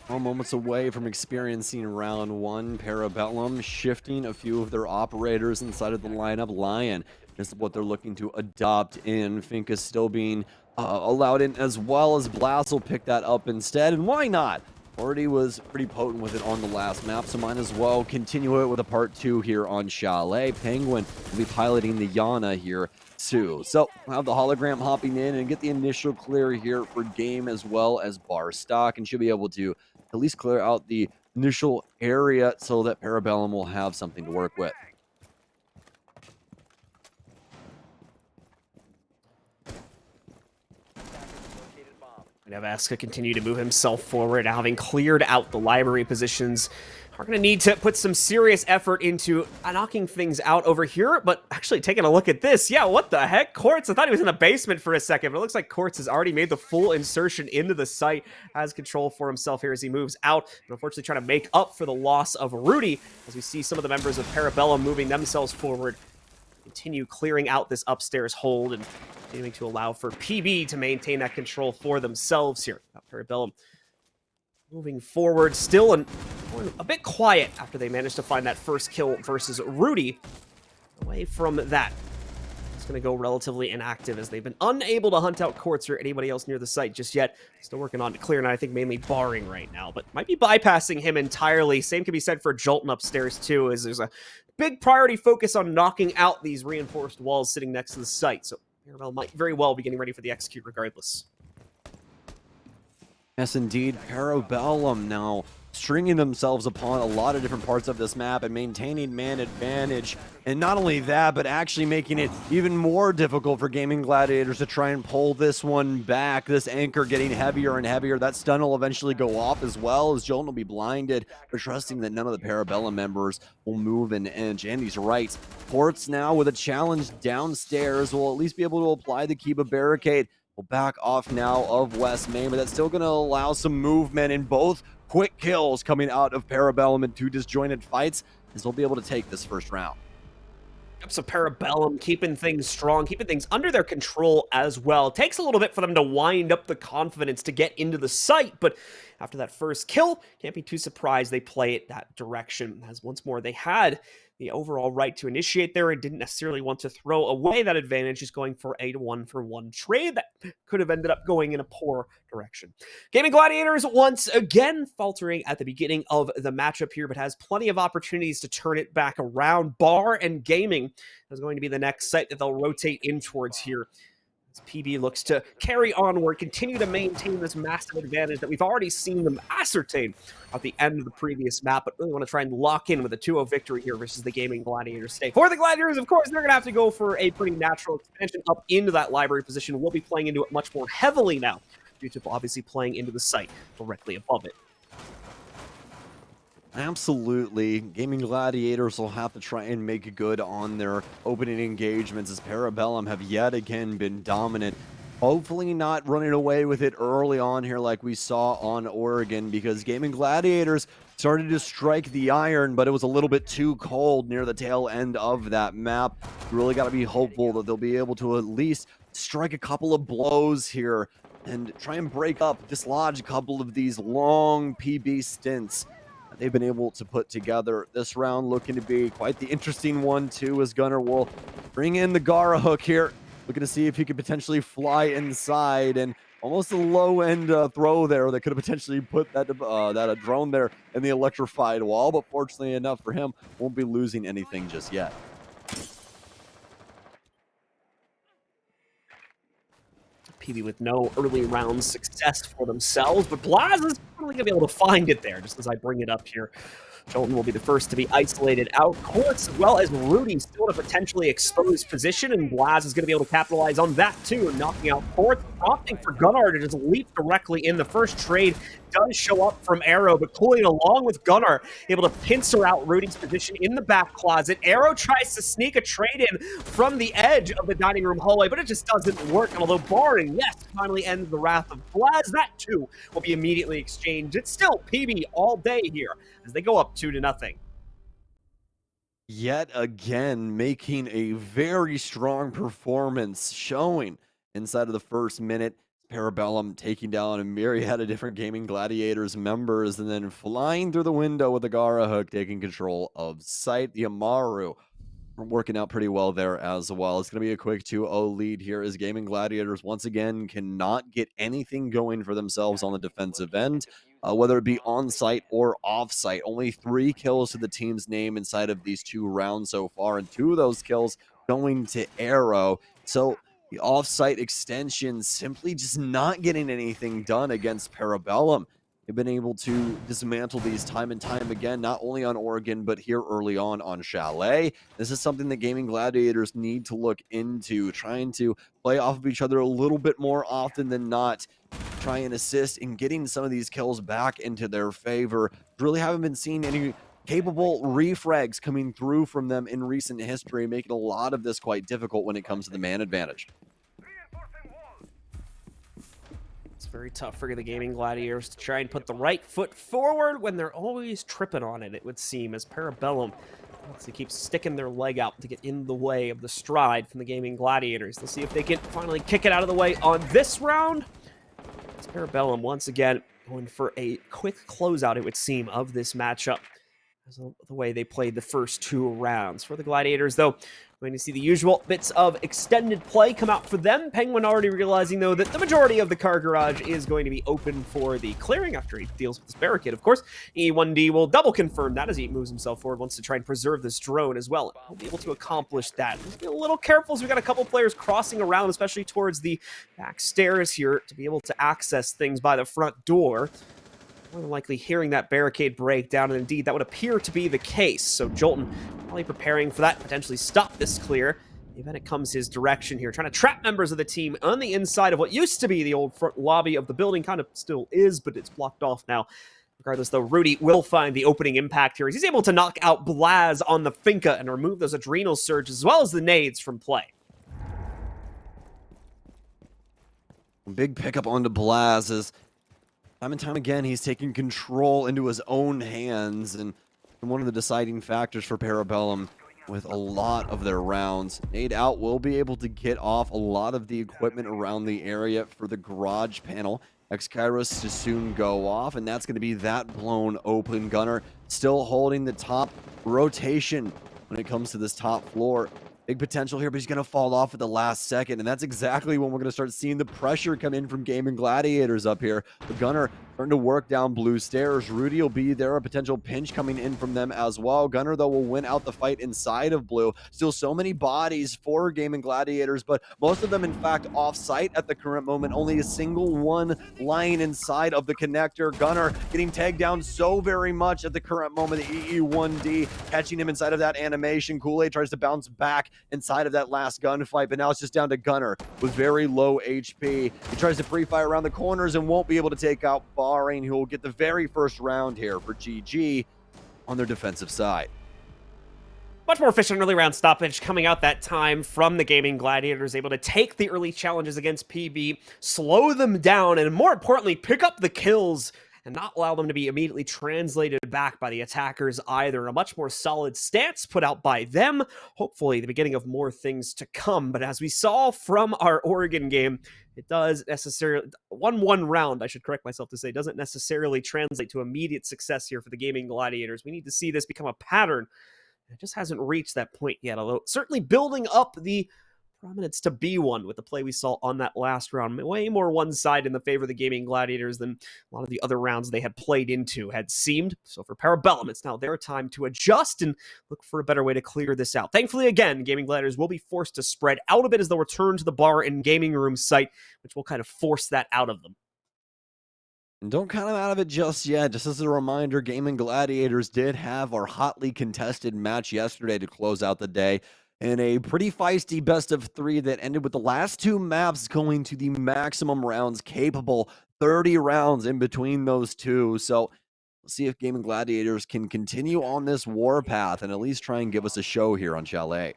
All moments away from experiencing round 1. Parabellum shifting a few of their operators inside of the lineup. Lion is what they're looking to adopt in. Fink is still being allowed in, as well as Blast will pick that up instead. And why not? Already was pretty potent with it on the last map, so might as well continue it with a part 2 here on Chalet. Penguin will be piloting the Yana here too. So we'll have the hologram hopping in and get the initial clear here for game, as well as bar stock, and should be able to at least clear out the initial area so that Parabellum will have something to work with. We have Aska continue to move himself forward, having cleared out the library positions. Are going to need to put some serious effort into knocking things out over here, but actually taking a look at this. Yeah, what the heck? Quartz, I thought he was in the basement for a second, but it looks like Quartz has already made the full insertion into the site, has control for himself here as he moves out, but unfortunately trying to make up for the loss of Rudy, as we see some of the members of Parabellum moving themselves forward, continue clearing out this upstairs hold and continuing to allow for PB to maintain that control for themselves here. Parabellum moving forward, still a bit quiet after they managed to find that first kill versus Rudy. Away from that, it's going to go relatively inactive, as they've been unable to hunt out Quartz or anybody else near the site just yet. Still working on clear, and I think mainly barring right now, but might be bypassing him entirely. Same can be said for Jolton upstairs too, as there's a big priority focus on knocking out these reinforced walls sitting next to the site. So Parabellum might very well be getting ready for the execute regardless. Yes, indeed. Parabellum now stringing themselves upon a lot of different parts of this map and maintaining man advantage. And not only that, but actually making it even more difficult for Gaimin Gladiators to try and pull this one back. This anchor getting heavier and heavier. That stun will eventually go off as well, as Jolton will be blinded, but trusting that none of the Parabellum members will move an inch. And he's right. Ports now with a challenge downstairs will at least be able to apply the Kiba barricade. We'll back off now of West Main, but that's still going to allow some movement in both quick kills coming out of Parabellum in two disjointed fights, as they'll be able to take this first round. So Parabellum keeping things strong, keeping things under their control as well. It takes a little bit for them to wind up the confidence to get into the site, but after that first kill, can't be too surprised they play it that direction, as once more they had the overall right to initiate there and didn't necessarily want to throw away that advantage, just going for a 1-for-1 trade that could have ended up going in a poor direction. Gaimin Gladiators once again faltering at the beginning of the matchup here, but has plenty of opportunities to turn it back around. Bar and Gaming is going to be the next site that they'll rotate in towards here. As PB looks to carry onward, continue to maintain this massive advantage that we've already seen them ascertain at the end of the previous map, but really want to try and lock in with a 2-0 victory here versus the Gaimin Gladiators today. For the Gladiators, of course, they're going to have to go for a pretty natural expansion up into that library position. We'll be playing into it much more heavily now, due to obviously playing into the site directly above it. Absolutely. Gaimin Gladiators will have to try and make good on their opening engagements, as Parabellum have yet again been dominant. Hopefully not running away with it early on here like we saw on Oregon, because Gaimin Gladiators started to strike the iron, but it was a little bit too cold near the tail end of that map. You really got to be hopeful that they'll be able to at least strike a couple of blows here and try and break up, dislodge a couple of these long PB stints they've been able to put together. This round looking to be quite the interesting one too, as Gunnar will bring in the Gara hook here, looking to see if he could potentially fly inside, and almost a low end throw there that could have potentially put that drone there in the electrified wall, but fortunately enough for him, won't be losing anything just yet. PB with no early round success for themselves, but Blaz is probably going to be able to find it there, just as I bring it up here. Jolton will be the first to be isolated out. Quartz, as well as Rudy, still in a potentially exposed position, and Blaz is going to be able to capitalize on that too, knocking out Quartz, prompting for Gunnar to just leap directly in. The first trade does show up from Arrow, but cooling along with Gunnar, able to pincer out Rudy's position in the back closet. Arrow tries to sneak a trade in from the edge of the dining room hallway, but it just doesn't work. And although Barring, yes, finally ends the wrath of Blaz, that too will be immediately exchanged. It's still PB all day here as they go up 2-0. Yet again, making a very strong performance, showing inside of the first minute. Parabellum taking down a myriad of different Gaimin Gladiators members, and then flying through the window with the Gara hook, taking control of site. The Amaru working out pretty well there as well. It's going to be a quick 2-0 lead here, as Gaimin Gladiators once again cannot get anything going for themselves on the defensive end, whether it be on site or off site. Only 3 kills to the team's name inside of these 2 rounds so far, and 2 of those kills going to Arrow. So the off-site extension simply just not getting anything done against Parabellum. They've been able to dismantle these time and time again, not only on Oregon, but here early on Chalet. This is something that Gaimin Gladiators need to look into, trying to play off of each other a little bit more often than not, try and assist in getting some of these kills back into their favor. Really haven't been seeing any capable refrags coming through from them in recent history, making a lot of this quite difficult when it comes to the man advantage. It's very tough for the Gaimin Gladiators to try and put the right foot forward when they're always tripping on it, it would seem, as Parabellum wants to keep sticking their leg out to get in the way of the stride from the Gaimin Gladiators. Let's see if they can finally kick it out of the way on this round. It's Parabellum once again going for a quick closeout, it would seem, of this matchup, as the way they played the first 2 rounds. For the Gladiators, though, we're going to see the usual bits of extended play come out for them. Penguin already realizing, though, that the majority of the car garage is going to be open for the clearing after he deals with this barricade, of course. E1D will double confirm that as he moves himself forward, wants to try and preserve this drone as well. He'll be able to accomplish that. Just be a little careful as we've got a couple players crossing around, especially towards the back stairs here, to be able to access things by the front door. more than likely hearing that barricade break down, and indeed that would appear to be the case. So Jolton probably preparing for that, potentially stop this clear. The event it comes his direction here, trying to trap members of the team on the inside of what used to be the old front lobby of the building. Kind of still is, but it's blocked off now. Regardless, though, Rudy will find the opening impact here as he's able to knock out Blaz on the Finca and remove those adrenal surges as well as the nades from play. Big pickup onto Blaz as time and time again he's taking control into his own hands, and one of the deciding factors for Parabellum with a lot of their rounds. Nade out will be able to get off a lot of the equipment around the area for the garage panel. X-Kairos to soon go off, and that's going to be that blown open. Gunner still holding the top rotation when it comes to this top floor. Big potential here, but he's going to fall off at the last second, and that's exactly when we're going to start seeing the pressure come in from Gaimin Gladiators up here. The Gunner starting to work down blue stairs. Rudy will be there, a potential pinch coming in from them as well. Gunner, though, will win out the fight inside of blue. Still so many bodies for Gaimin Gladiators, but most of them, in fact, off-site at the current moment. Only a single one lying inside of the connector. Gunner getting tagged down so very much at the current moment. The EE1D catching him inside of that animation. Kool-Aid tries to bounce back inside of that last gunfight, but now it's just down to Gunner with very low HP. He tries to pre-fire around the corners and won't be able to take out Barring, who will get the very first round here for GG on their defensive side. Much more efficient early round stoppage coming out that time from the Gaimin Gladiators, able to take the early challenges against PB, slow them down, and more importantly, pick up the kills and not allow them to be immediately translated back by the attackers either. A much more solid stance put out by them. Hopefully the beginning of more things to come. But as we saw from our Oregon game, it does necessarily, 1-1 round, I should correct myself to say, doesn't necessarily translate to immediate success here for the Gaimin Gladiators. We need to see this become a pattern. It just hasn't reached that point yet, although certainly building up the prominence to be one with the play we saw on that last round. Way more one side in the favor of the Gaimin Gladiators than a lot of the other rounds they had played into had seemed. So for Parabellum, it's now their time to adjust and look for a better way to clear this out. Thankfully, again, Gaimin Gladiators will be forced to spread out a bit as they'll return to the bar and gaming room site, which will kind of force that out of them. And don't count them out of it just yet. Just as a reminder, Gaimin Gladiators did have our hotly contested match yesterday to close out the day, in a pretty feisty best-of-3 that ended with the last two maps going to the maximum rounds capable, 30 rounds in between those two. So we'll see if Gaimin Gladiators can continue on this warpath and at least try and give us a show here on Chalet.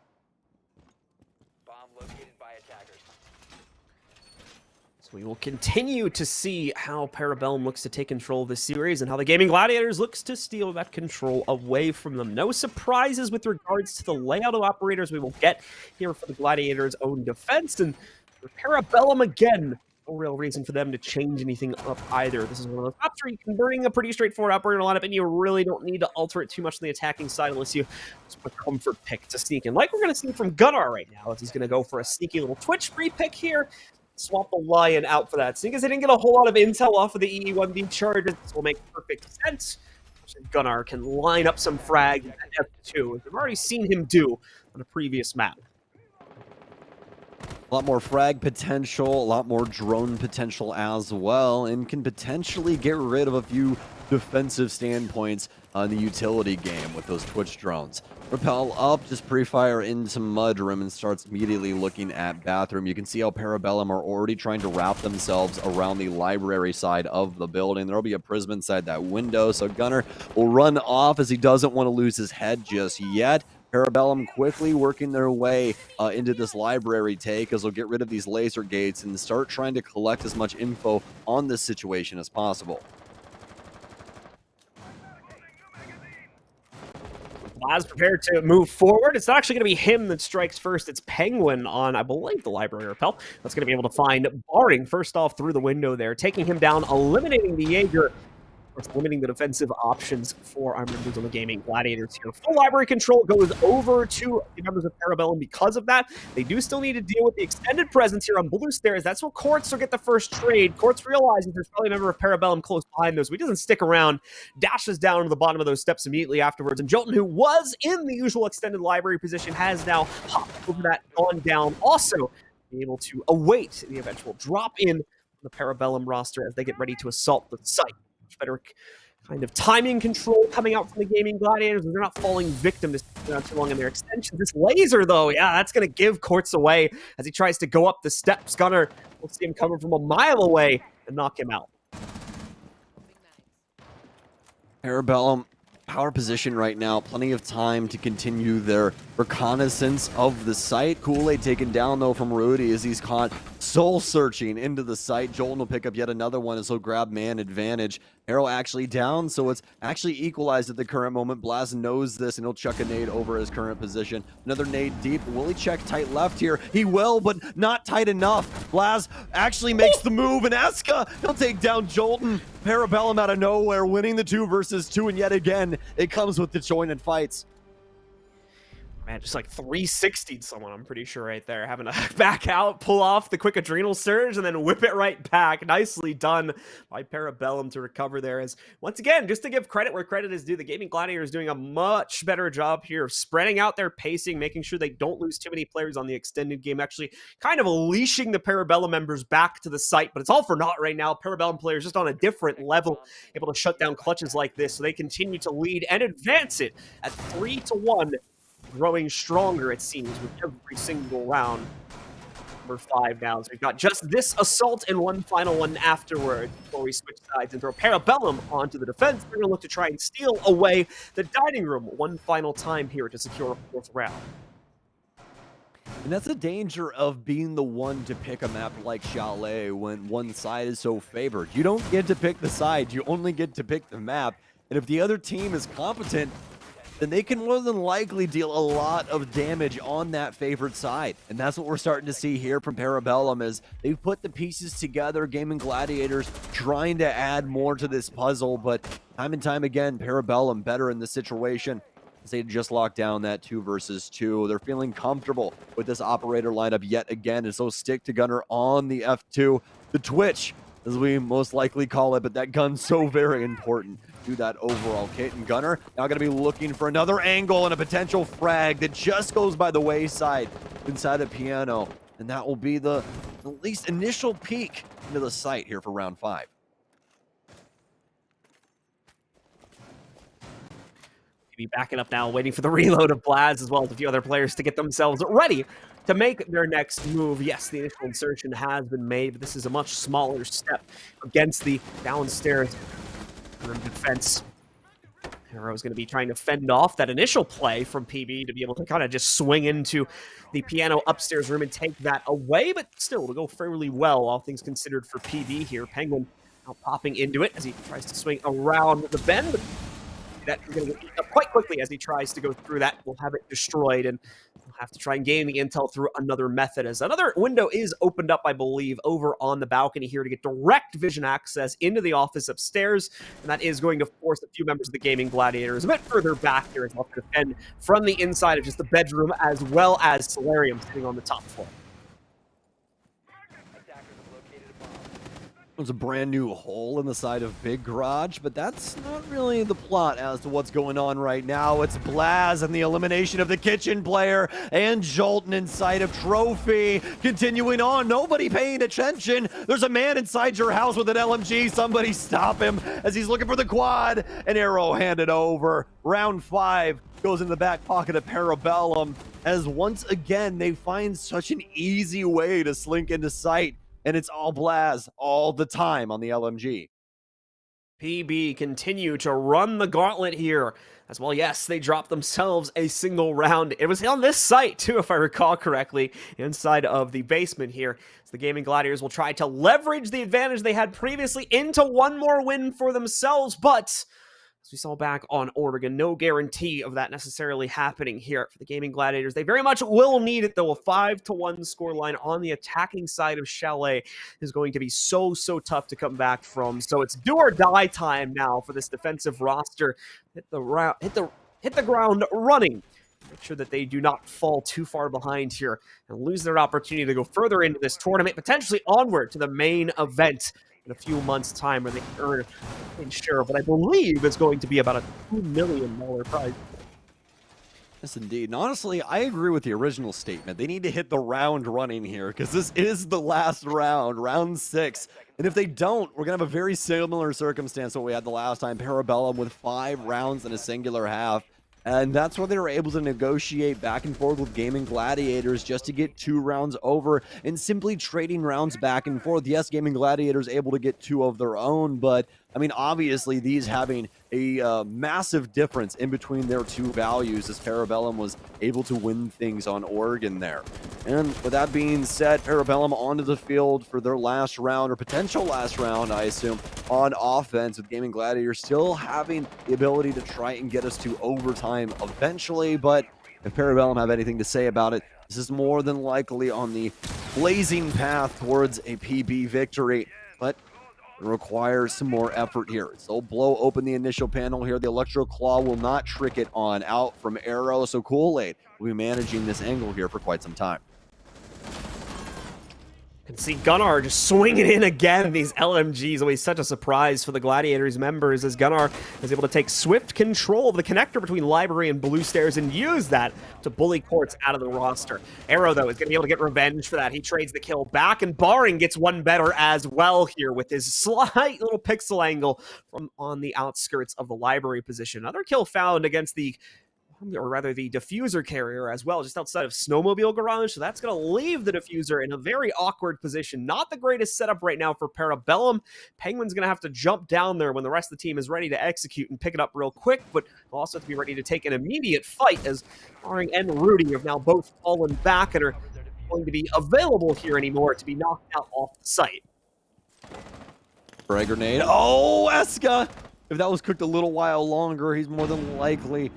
So we will continue to see how Parabellum looks to take control of this series and how the Gaimin Gladiators looks to steal that control away from them. No surprises with regards to the layout of operators we will get here for the Gladiators' own defense. And for Parabellum, again, no real reason for them to change anything up either. This is one of those maps where you can bring a pretty straightforward operator lineup and you really don't need to alter it too much on the attacking side unless you just put a comfort pick to sneak in. Like we're going to see from Gunnar right now, as he's going to go for a sneaky little Twitch free pick here. Swap the Lion out for that. Seeing as they didn't get a whole lot of intel off of the EE1B charges, this will make perfect sense. Gunnar can line up some frag at F2, as we've already seen him do on a previous map. A lot more frag potential, a lot more drone potential as well, and can potentially get rid of a few defensive standpoints on the utility game with those Twitch drones. Repel up, just pre-fire into mudroom and starts immediately looking at bathroom. You can see how Parabellum are already trying to wrap themselves around the library side of the building. There'll be a prism inside that window, so Gunnar will run off as he doesn't want to lose his head just yet. Parabellum quickly working their way into this library take as they'll get rid of these laser gates and start trying to collect as much info on this situation as possible. Blaz prepared to move forward. It's not actually going to be him that strikes first. It's Penguin on, I believe, the library repel. That's going to be able to find Barring first off through the window there, taking him down, eliminating the Jaeger. It's limiting the defensive options for our members on the Gaimin Gladiators here. Full library control goes over to the members of Parabellum because of that. They do still need to deal with the extended presence here on blue stairs. That's where Quartz will get the first trade. Quartz realizes there's probably a member of Parabellum close behind those, so he doesn't stick around. Dashes down to the bottom of those steps immediately afterwards. And Jolton, who was in the usual extended library position, has now hopped over that, gone down. Also, be able to await the eventual drop in the Parabellum roster as they get ready to assault the site. much better kind of timing control coming out from the Gaimin Gladiators. They're not falling victim to not too long in their extension. This laser, though, yeah, that's going to give Quartz away as he tries to go up the steps. Gunner will see him coming from a mile away and knock him out. Parabellum, power position right now. Plenty of time to continue their reconnaissance of the site. Kool-Aid taken down, though, from Rudy as he's caught soul-searching into the site. Jolton will pick up yet another one as he'll grab man advantage. Arrow actually down, so it's actually equalized at the current moment. Blaz knows this, and he'll chuck a nade over his current position. Another nade deep. Will he check tight left here? He will, but not tight enough. Blaz actually makes the move, and Eska, he'll take down Jolton. Parabellum out of nowhere, winning the 2 versus 2, and yet again, it comes with disjointed fights. Man, just like 360'd someone, I'm pretty sure, right there. Having to back out, pull off the quick adrenal surge, and then whip it right back. Nicely done by Parabellum to recover there. As, once again, just to give credit where credit is due, the Gaimin Gladiators doing a much better job here of spreading out their pacing, making sure they don't lose too many players on the extended game, actually kind of unleashing the Parabellum members back to the site. But it's all for naught right now. Parabellum players just on a different level, able to shut down clutches like this, so they continue to lead and advance it at 3-1. Growing stronger, it seems, with every single round. Number 5 now. So we've got just this assault and one final one afterward before we switch sides and throw Parabellum onto the defense. They're going to look to try and steal away the dining room one final time here to secure a 4th round. And that's the danger of being the one to pick a map like Chalet when one side is so favored. You don't get to pick the side, you only get to pick the map. And if the other team is competent, then they can more than likely deal a lot of damage on that favored side. And that's what we're starting to see here from Parabellum as they've put the pieces together. Gaimin Gladiators trying to add more to this puzzle, but time and time again, Parabellum better in the situation as they just locked down that 2 versus 2. They're feeling comfortable with this operator lineup yet again, as they'll stick to Gunner on the F2. The Twitch, as we most likely call it, but that gun's so very important to that overall kit. And Gunner now going to be looking for another angle and a potential frag that just goes by the wayside inside the piano. And that will be the at least initial peek into the site here for round 5. Be backing up now, waiting for the reload of Blaz, as well as a few other players to get themselves ready to make their next move. Yes, the initial insertion has been made, but this is a much smaller step against the downstairs defense. Hero is going to be trying to fend off that initial play from PB to be able to kind of just swing into the piano upstairs room and take that away, but still to go fairly well, all things considered, for PB here. Penguin now popping into it as he tries to swing around the bend, but that is going to get eaten up quite quickly as he tries to go through that. We'll have it destroyed, and we'll have to try and gain the intel through another method, as another window is opened up, I believe, over on the balcony here to get direct vision access into the office upstairs, and that is going to force a few members of the Gaimin Gladiators a bit further back here as well to defend from the inside of just the bedroom, as well as Solarium sitting on the top floor. There's a brand new hole in the side of Big Garage, but that's not really the plot as to what's going on right now. It's Blaz and the elimination of the kitchen player and Jolton inside of Trophy. Continuing on, nobody paying attention. There's a man inside your house with an LMG. Somebody stop him as he's looking for the quad. An arrow handed over. Round 5 goes in the back pocket of Parabellum as once again they find such an easy way to slink into sight. And it's all Blaz all the time on the LMG. PB continue to run the gauntlet here. As well, yes, they dropped themselves a single round. It was on this site, too, if I recall correctly, inside of the basement here. So the Gaimin Gladiators will try to leverage the advantage they had previously into one more win for themselves, but as we saw back on Oregon, no guarantee of that necessarily happening here for the Gaimin Gladiators. They very much will need it, though. A 5-1 scoreline on the attacking side of Chalet is going to be so tough to come back from. So it's do or die time now for this defensive roster. Hit the ground running. Make sure that they do not fall too far behind here and lose their opportunity to go further into this tournament, potentially onward to the main event in a few months' time, where they can earn a share of what I believe is going to be about a $2 million prize. Yes, indeed. And honestly, I agree with the original statement. They need to hit the round running here because this is the last round, round 6. And if they don't, we're going to have a very similar circumstance to what we had the last time. Parabellum with 5 rounds in a singular half. And that's where they were able to negotiate back and forth with Gaimin Gladiators just to get 2 rounds over and simply trading rounds back and forth. Yes, Gaimin Gladiators able to get 2 of their own, but I mean, obviously these having a massive difference in between their 2 values as Parabellum was able to win things on Oregon there. And with that being said, Parabellum onto the field for their last round, or potential last round, I assume, on offense, with Gaimin Gladiators still having the ability to try and get us to overtime eventually. But if Parabellum have anything to say about it, this is more than likely on the blazing path towards a PB victory. But it requires some more effort here. So they'll blow open the initial panel here. The Electro Claw will not trick it on out from Arrow, so Kool-Aid will be managing this angle here for quite some time. Can see Gunnar just swinging in again. These LMGs, always such a surprise for the Gladiators members, as Gunnar is able to take swift control of the connector between Library and Blue Stairs and use that to bully Quartz out of the roster. Arrow, though, is going to be able to get revenge for that. He trades the kill back, and Barring gets one better as well here with his slight little pixel angle from on the outskirts of the Library position. Another kill found against the diffuser carrier as well, just outside of Snowmobile Garage. So that's going to leave the diffuser in a very awkward position. Not the greatest setup right now for Parabellum. Penguin's going to have to jump down there when the rest of the team is ready to execute and pick it up real quick, but they'll also have to be ready to take an immediate fight, as Barring and Rudy have now both fallen back and are going to be available here anymore to be knocked out off the site. Frag grenade. Oh, Eska! If that was cooked a little while longer, he's more than likely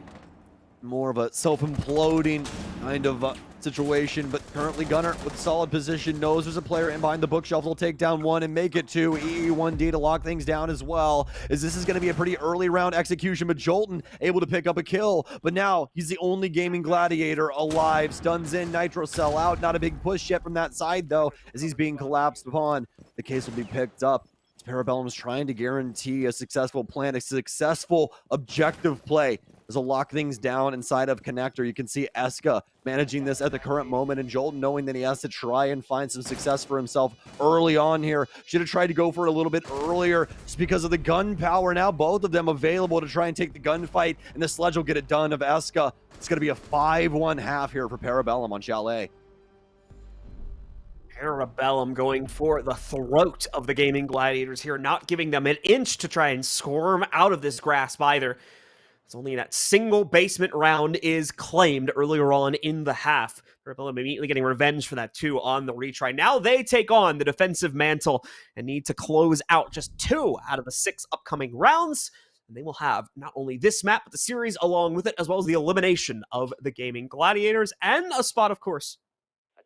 more of a self-imploding kind of situation, but currently Gunnar with solid position, knows there's a player in behind the bookshelf. Will take down 1 and make it 2. EE1D to lock things down as well, as this is going to be a pretty early round execution, but Jolton able to pick up a kill, but now he's the only Gaimin Gladiator alive. Stuns in, Nitro Cell out. Not a big push yet from that side, though, as he's being collapsed upon. The case will be picked up. Parabellum is trying to guarantee a successful plan, a successful objective play. As a lock things down inside of Connector. You can see Eska managing this at the current moment, and Jolton knowing that he has to try and find some success for himself early on here. Should have tried to go for it a little bit earlier just because of the gun power. Now both of them available to try and take the gunfight, and the Sledge will get it done of Eska. It's going to be a 5-1 half here for Parabellum on Chalet. Parabellum going for the throat of the Gaimin Gladiators here, not giving them an inch to try and squirm out of this grasp either. It's only that single basement round is claimed earlier on in the half. Parabellum immediately getting revenge for that too on the retry. Now they take on the defensive mantle and need to close out just 2 out of the 6 upcoming rounds. And they will have not only this map, but the series along with it, as well as the elimination of the Gaimin Gladiators and a spot, of course,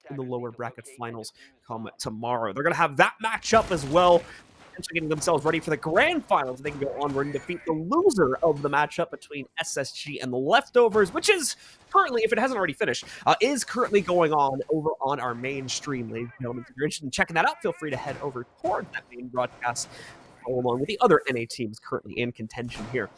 in the lower bracket finals come tomorrow. They're going to have that matchup as well, potentially getting themselves ready for the grand finals. They can go onward and defeat the loser of the matchup between SSG and the Leftovers, which is currently, if it hasn't already finished, is currently going on over on our main stream, ladies and gentlemen. If you're interested in checking that out, feel free to head over towards that main broadcast, along with the other NA teams currently in contention here.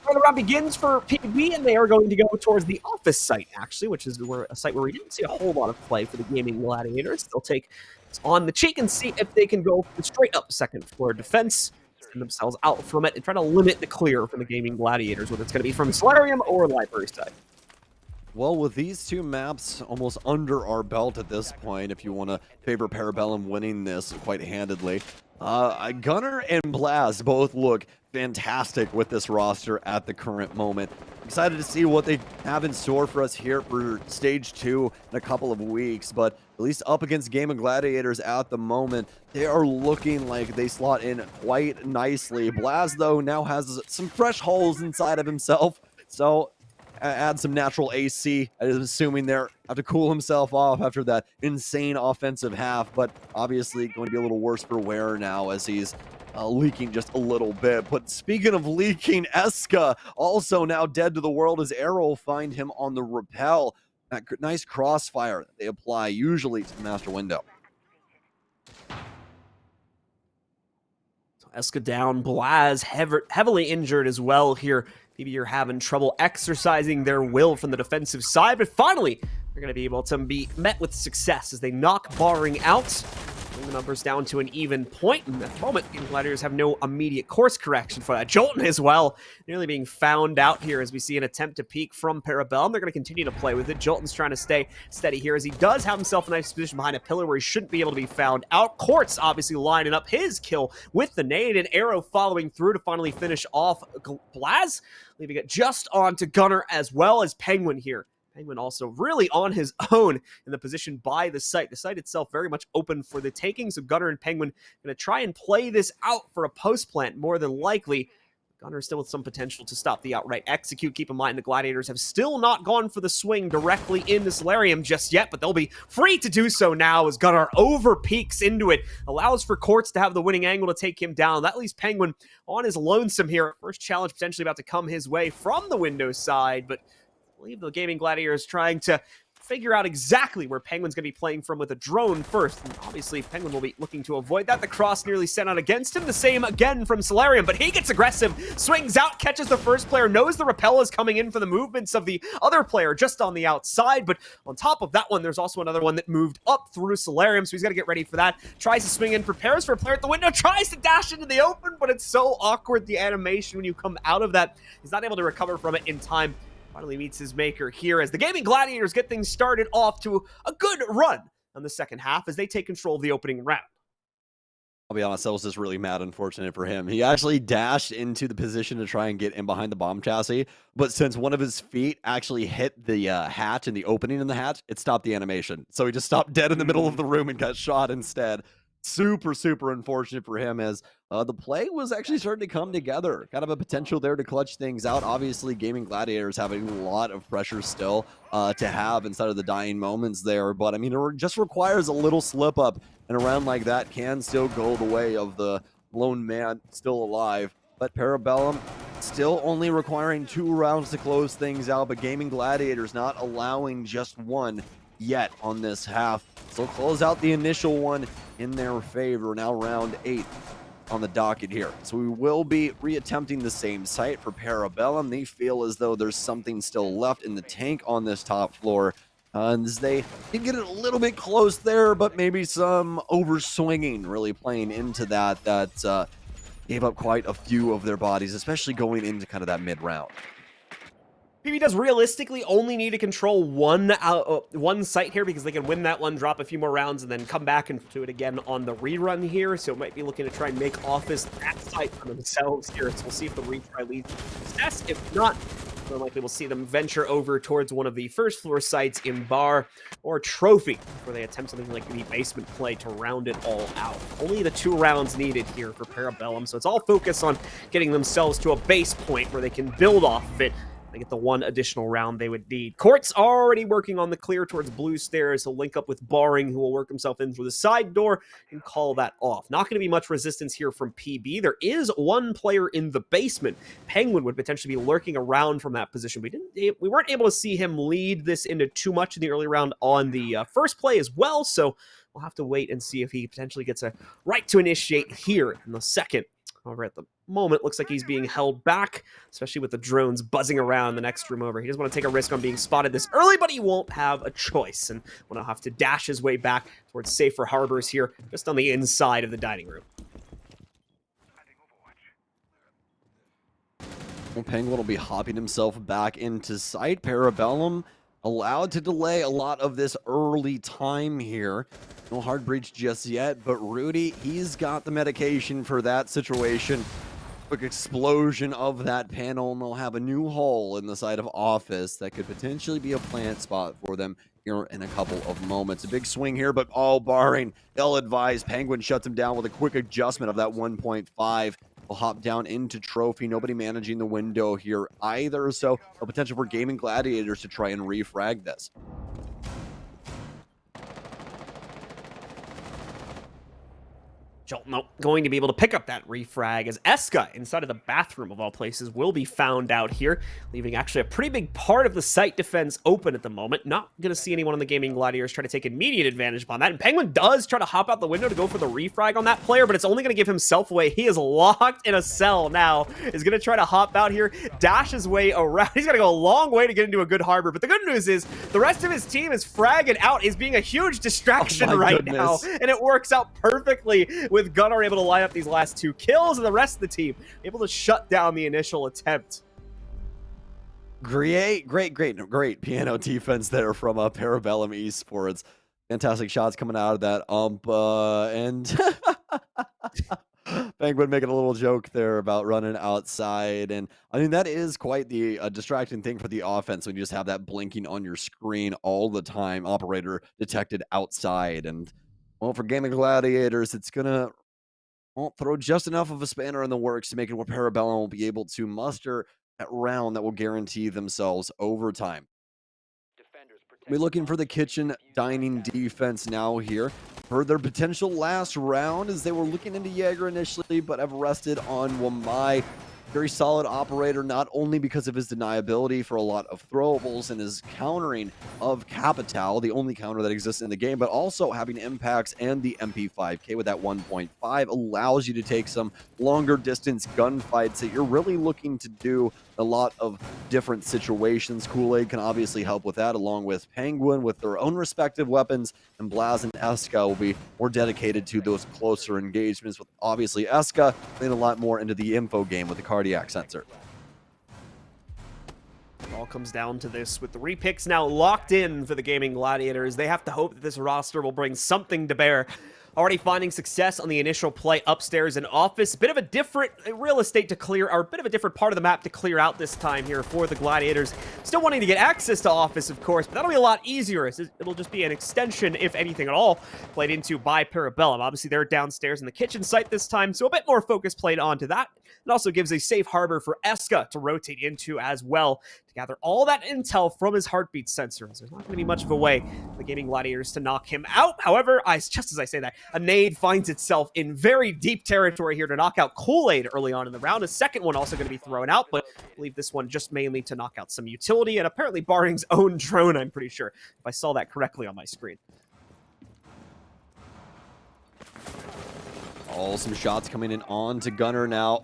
The round begins for PB, and they are going to go towards the office site, actually, which is a site where we didn't see a whole lot of play for the Gaimin Gladiators. They'll take this on the cheek and see if they can go straight up second floor defense, send themselves out from it, and try to limit the clear for the Gaimin Gladiators, whether it's going to be from Solarium or Library side. Well, with these 2 maps almost under our belt at this point, if you want to favor Parabellum winning this quite handedly, Gunnar and Blaz both look fantastic with this roster at the current moment. Excited to see what they have in store for us here for stage 2 in a couple of weeks, but at least up against Gaimin Gladiators at the moment, they are looking like they slot in quite nicely. Blaz, though, now has some fresh holes inside of himself, so add some natural AC. I'm assuming there have to cool himself off after that insane offensive half, but obviously going to be a little worse for wear now as he's leaking just a little bit. But speaking of leaking, Eska also now dead to the world as Arrow will find him on the rappel. That nice crossfire that they apply usually to the master window. So Eska down, Blaz heavily injured as well here. Maybe you're having trouble exercising their will from the defensive side, but finally they're going to be able to be met with success as they knock Barring out. Bring the numbers down to an even point, and at the moment, Gaimin Gladiators have no immediate course correction for that. Jolton as well, nearly being found out here as we see an attempt to peek from Parabellum. They're going to continue to play with it. Jolton's trying to stay steady here as he does have himself a nice position behind a pillar where he shouldn't be able to be found out. Quartz obviously lining up his kill with the nade, and Arrow following through to finally finish off Blaz, leaving it just on to Gunner as well as Penguin here. Penguin also really on his own in the position by the site. The site itself very much open for the taking, so Gunner and Penguin going to try and play this out for a post plant more than likely. Gunner still with some potential to stop the outright execute. Keep in mind the Gladiators have still not gone for the swing directly into Solarium just yet, but they'll be free to do so now as Gunner over peaks into it. Allows for Quartz to have the winning angle to take him down. That leaves Penguin on his lonesome here. First challenge potentially about to come his way from the window side, but I believe the Gaimin Gladiators trying to figure out exactly where Penguin's going to be playing from with a drone first. And obviously, Penguin will be looking to avoid that. The cross nearly sent out against him. The same again from Solarium, but he gets aggressive, swings out, catches the first player, knows the rappel is coming in for the movements of the other player just on the outside. But on top of that one, there's also another one that moved up through Solarium, so he's got to get ready for that. Tries to swing in, prepares for a player at the window, tries to dash into the open, but it's so awkward, the animation when you come out of that. He's not able to recover from it in time. Finally meets his maker here as the Gaimin Gladiators get things started off to a good run on the second half as they take control of the opening round. I'll be honest, that was just really mad unfortunate for him. He actually dashed into the position to try and get in behind the bomb chassis, but since one of his feet actually hit the hatch and the opening in the hatch, it stopped the animation. So he just stopped dead in the middle of the room and got shot instead. Super, super unfortunate for him as the play was actually starting to come together. Kind of a potential there to clutch things out. Obviously, Gaimin Gladiators have a lot of pressure still to have inside of the dying moments there. But, I mean, it just requires a little slip up. And a round like that can still go the way of the lone man still alive. But Parabellum still only requiring 2 rounds to close things out. But Gaimin Gladiators not allowing just one yet on this half. So close out the initial one in their favor. Now round 8 on the docket here. So we will be reattempting the same site for Parabellum. They feel as though there's something still left in the tank on this top floor. And they can get it a little bit close there, but maybe some overswinging really playing into that gave up quite a few of their bodies, especially going into kind of that mid-round. PB does realistically only need to control one site here because they can win that one, drop a few more rounds, and then come back and do it again on the rerun here. So might be looking to try and make office that site for themselves here. So we'll see if the retry leads to success. If not, more likely we'll see them venture over towards one of the first floor sites in Bar or Trophy, where they attempt something like the basement play to round it all out. Only the 2 rounds needed here for Parabellum, so it's all focused on getting themselves to a base point where they can build off of it. They get the 1 additional round they would need. Quartz already working on the clear towards blue stairs. He'll link up with Barring, who will work himself in through the side door and call that off. Not going to be much resistance here from PB. There is 1 player in the basement. Penguin would potentially be lurking around from that position. We weren't able to see him lead this into too much in the early round on the first play as well, so we'll have to wait and see if he potentially gets a right to initiate here in the second. However, at the moment, looks like he's being held back, especially with the drones buzzing around the next room over. He doesn't want to take a risk on being spotted this early, but he won't have a choice, and will have to dash his way back towards safer harbors here, just on the inside of the dining room. Well, Penguin will be hopping himself back into sight. Parabellum allowed to delay a lot of this early time here. No hard breach just yet, but Rudy, he's got the medication for that situation. Quick explosion of that panel, and they'll have a new hole in the side of office that could potentially be a plant spot for them here in a couple of moments. A big swing here, but all barring ill-advised. Penguin shuts him down with a quick adjustment of that 1.5. Will hop down into Trophy. Nobody managing the window here either, so a potential for Gaimin Gladiators to try and refrag this. Nope, going to be able to pick up that refrag as Eska, inside of the bathroom of all places, will be found out here, leaving actually a pretty big part of the site defense open at the moment. Not going to see anyone on the Gaimin Gladiators try to take immediate advantage upon that. And Penguin does try to hop out the window to go for the refrag on that player, but it's only going to give himself away. He is locked in a cell now. Is going to try to hop out here, dash his way around. He's got to go a long way to get into a good harbor. But the good news is the rest of his team is fragging out, is being a huge distraction now. And it works out perfectly with Gunnar able to line up these last 2 kills, and the rest of the team able to shut down the initial attempt. Great piano defense there from Parabellum Esports. Fantastic shots coming out of that and Penguin making a little joke there about running outside, and I mean that is quite the distracting thing for the offense when you just have that blinking on your screen all the time. Operator detected outside, and well, for Gaimin Gladiators, it's gonna throw just enough of a spanner in the works to make it where Parabellum will be able to muster that round that will guarantee themselves overtime. We're looking for the kitchen dining defense now here for their potential last round, as they were looking into Jaeger initially, but have rested on Wamai. Very solid operator, not only because of his deniability for a lot of throwables and his countering of Capital, the only counter that exists in the game, but also having impacts, and the MP5K with that 1.5 allows you to take some longer distance gunfights that you're really looking to do a lot of different situations. Kool-Aid can obviously help with that, along with Penguin with their own respective weapons, and Blaz and Eska will be more dedicated to those closer engagements, with obviously Eska playing a lot more into the info game with the cardiac sensor. It all comes down to this, with the repicks now locked in for the Gaimin Gladiators. They have to hope that this roster will bring something to bear. Already finding success on the initial play upstairs in office. Bit of a different real estate to clear, or a bit of a different part of the map to clear out this time here for the Gladiators. Still wanting to get access to office, of course, but that'll be a lot easier. It'll just be an extension, if anything at all, played into by Parabellum. Obviously, they're downstairs in the kitchen site this time, so a bit more focus played onto that. It also gives a safe harbor for Eska to rotate into as well, to gather all that intel from his heartbeat sensor. There's not going to be much of a way for the Gaimin Gladiators to knock him out. However, just as I say that, a nade finds itself in very deep territory here to knock out Kool-Aid early on in the round. A second one also going to be thrown out, but I believe this one just mainly to knock out some utility, and apparently Baring's own drone, I'm pretty sure, if I saw that correctly on my screen. Some shots coming in on to Gunnar now.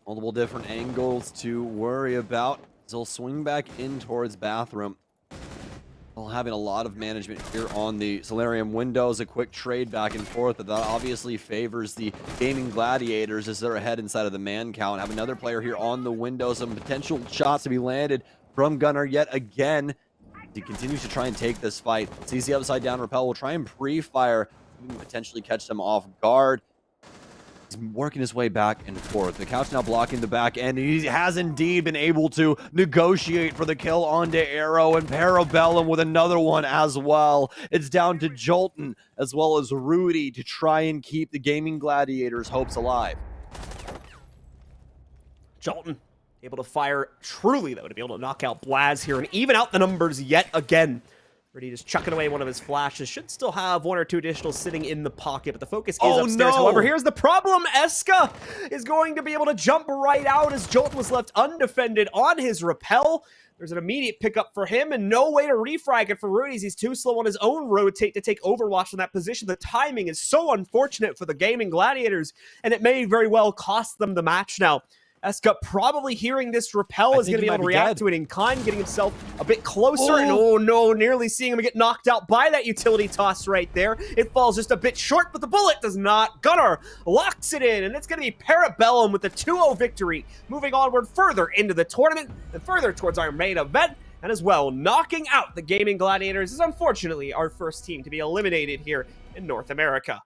Multiple different angles to worry about. He'll swing back in towards bathroom. While having a lot of management here on the Solarium windows, a quick trade back and forth, but that obviously favors the Gaimin Gladiators as they're ahead inside of the man count. Have another player here on the window, some potential shots to be landed from Gunnar yet again. He continues to try and take this fight. Sees the upside down rappel, will try and pre-fire, potentially catch them off guard. He's working his way back and forth. The couch now blocking the back end. He has indeed been able to negotiate for the kill onto Arrow, and Parabellum with another one as well. It's down to Jolton as well as Rudy to try and keep the Gaimin Gladiators' hopes alive. Jolton able to fire truly, though, to be able to knock out Blaz here and even out the numbers yet again. Rudy just chucking away one of his flashes. Should still have 1 or 2 additional sitting in the pocket, but the focus is upstairs. No. However, here's the problem. Eska is going to be able to jump right out as Jolton was left undefended on his rappel. There's an immediate pickup for him and no way to refrag it for Rudy's. He's too slow on his own rotate to take Overwatch in that position. The timing is so unfortunate for the Gaimin Gladiators, and it may very well cost them the match now. Eska probably hearing this rappel is going to be able to react to it in kind, getting himself a bit closer. And oh no, nearly seeing him get knocked out by that utility toss right there. It falls just a bit short, but the bullet does not. Gunnar locks it in, and it's going to be Parabellum with the 2-0 victory, moving onward further into the tournament and further towards our main event. And as well, knocking out the Gaimin Gladiators is unfortunately our first team to be eliminated here in North America.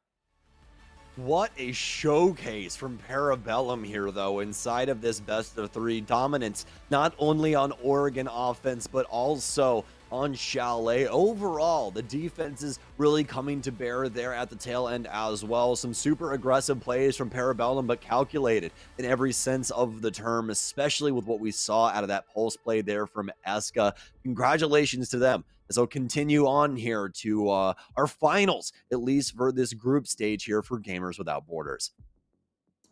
What a showcase from Parabellum here, though, inside of this best-of-3 dominance, not only on Oregon offense, but also on Chalet. Overall, the defense is really coming to bear there at the tail end as well. Some super aggressive plays from Parabellum, but calculated in every sense of the term, especially with what we saw out of that pulse play there from Eska. Congratulations to them, as I'll continue on here to our finals, at least for this group stage here for Gamers Without Borders.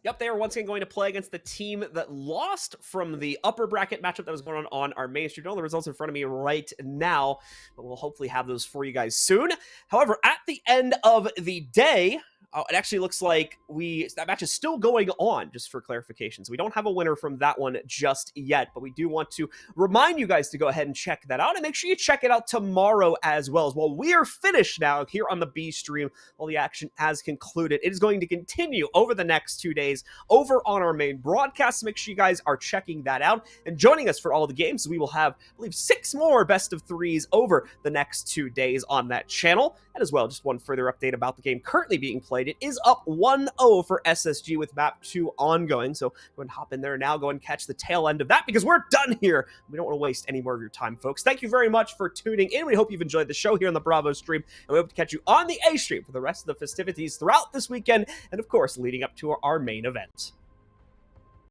Yep, they are once again going to play against the team that lost from the upper bracket matchup that was going on our main stream. All the results in front of me right now, but we'll hopefully have those for you guys soon. However, at the end of the day, it actually looks like that match is still going on, just for clarification. So we don't have a winner from that one just yet, but we do want to remind you guys to go ahead and check that out, and make sure you check it out tomorrow as well. We are finished now here on the B stream. All the action has concluded. It is going to continue over the next 2 days over on our main broadcast. So make sure you guys are checking that out and joining us for all the games. We will have, I believe, 6 more best of 3s over the next 2 days on that channel. And as well, just one further update about the game currently being played. It is up 1-0 for SSG with map 2 ongoing. So go and hop in there now. Go and catch the tail end of that, because we're done here. We don't want to waste any more of your time, folks. Thank you very much for tuning in. We hope you've enjoyed the show here on the Bravo stream, and we hope to catch you on the A stream for the rest of the festivities throughout this weekend, and of course, leading up to our main event.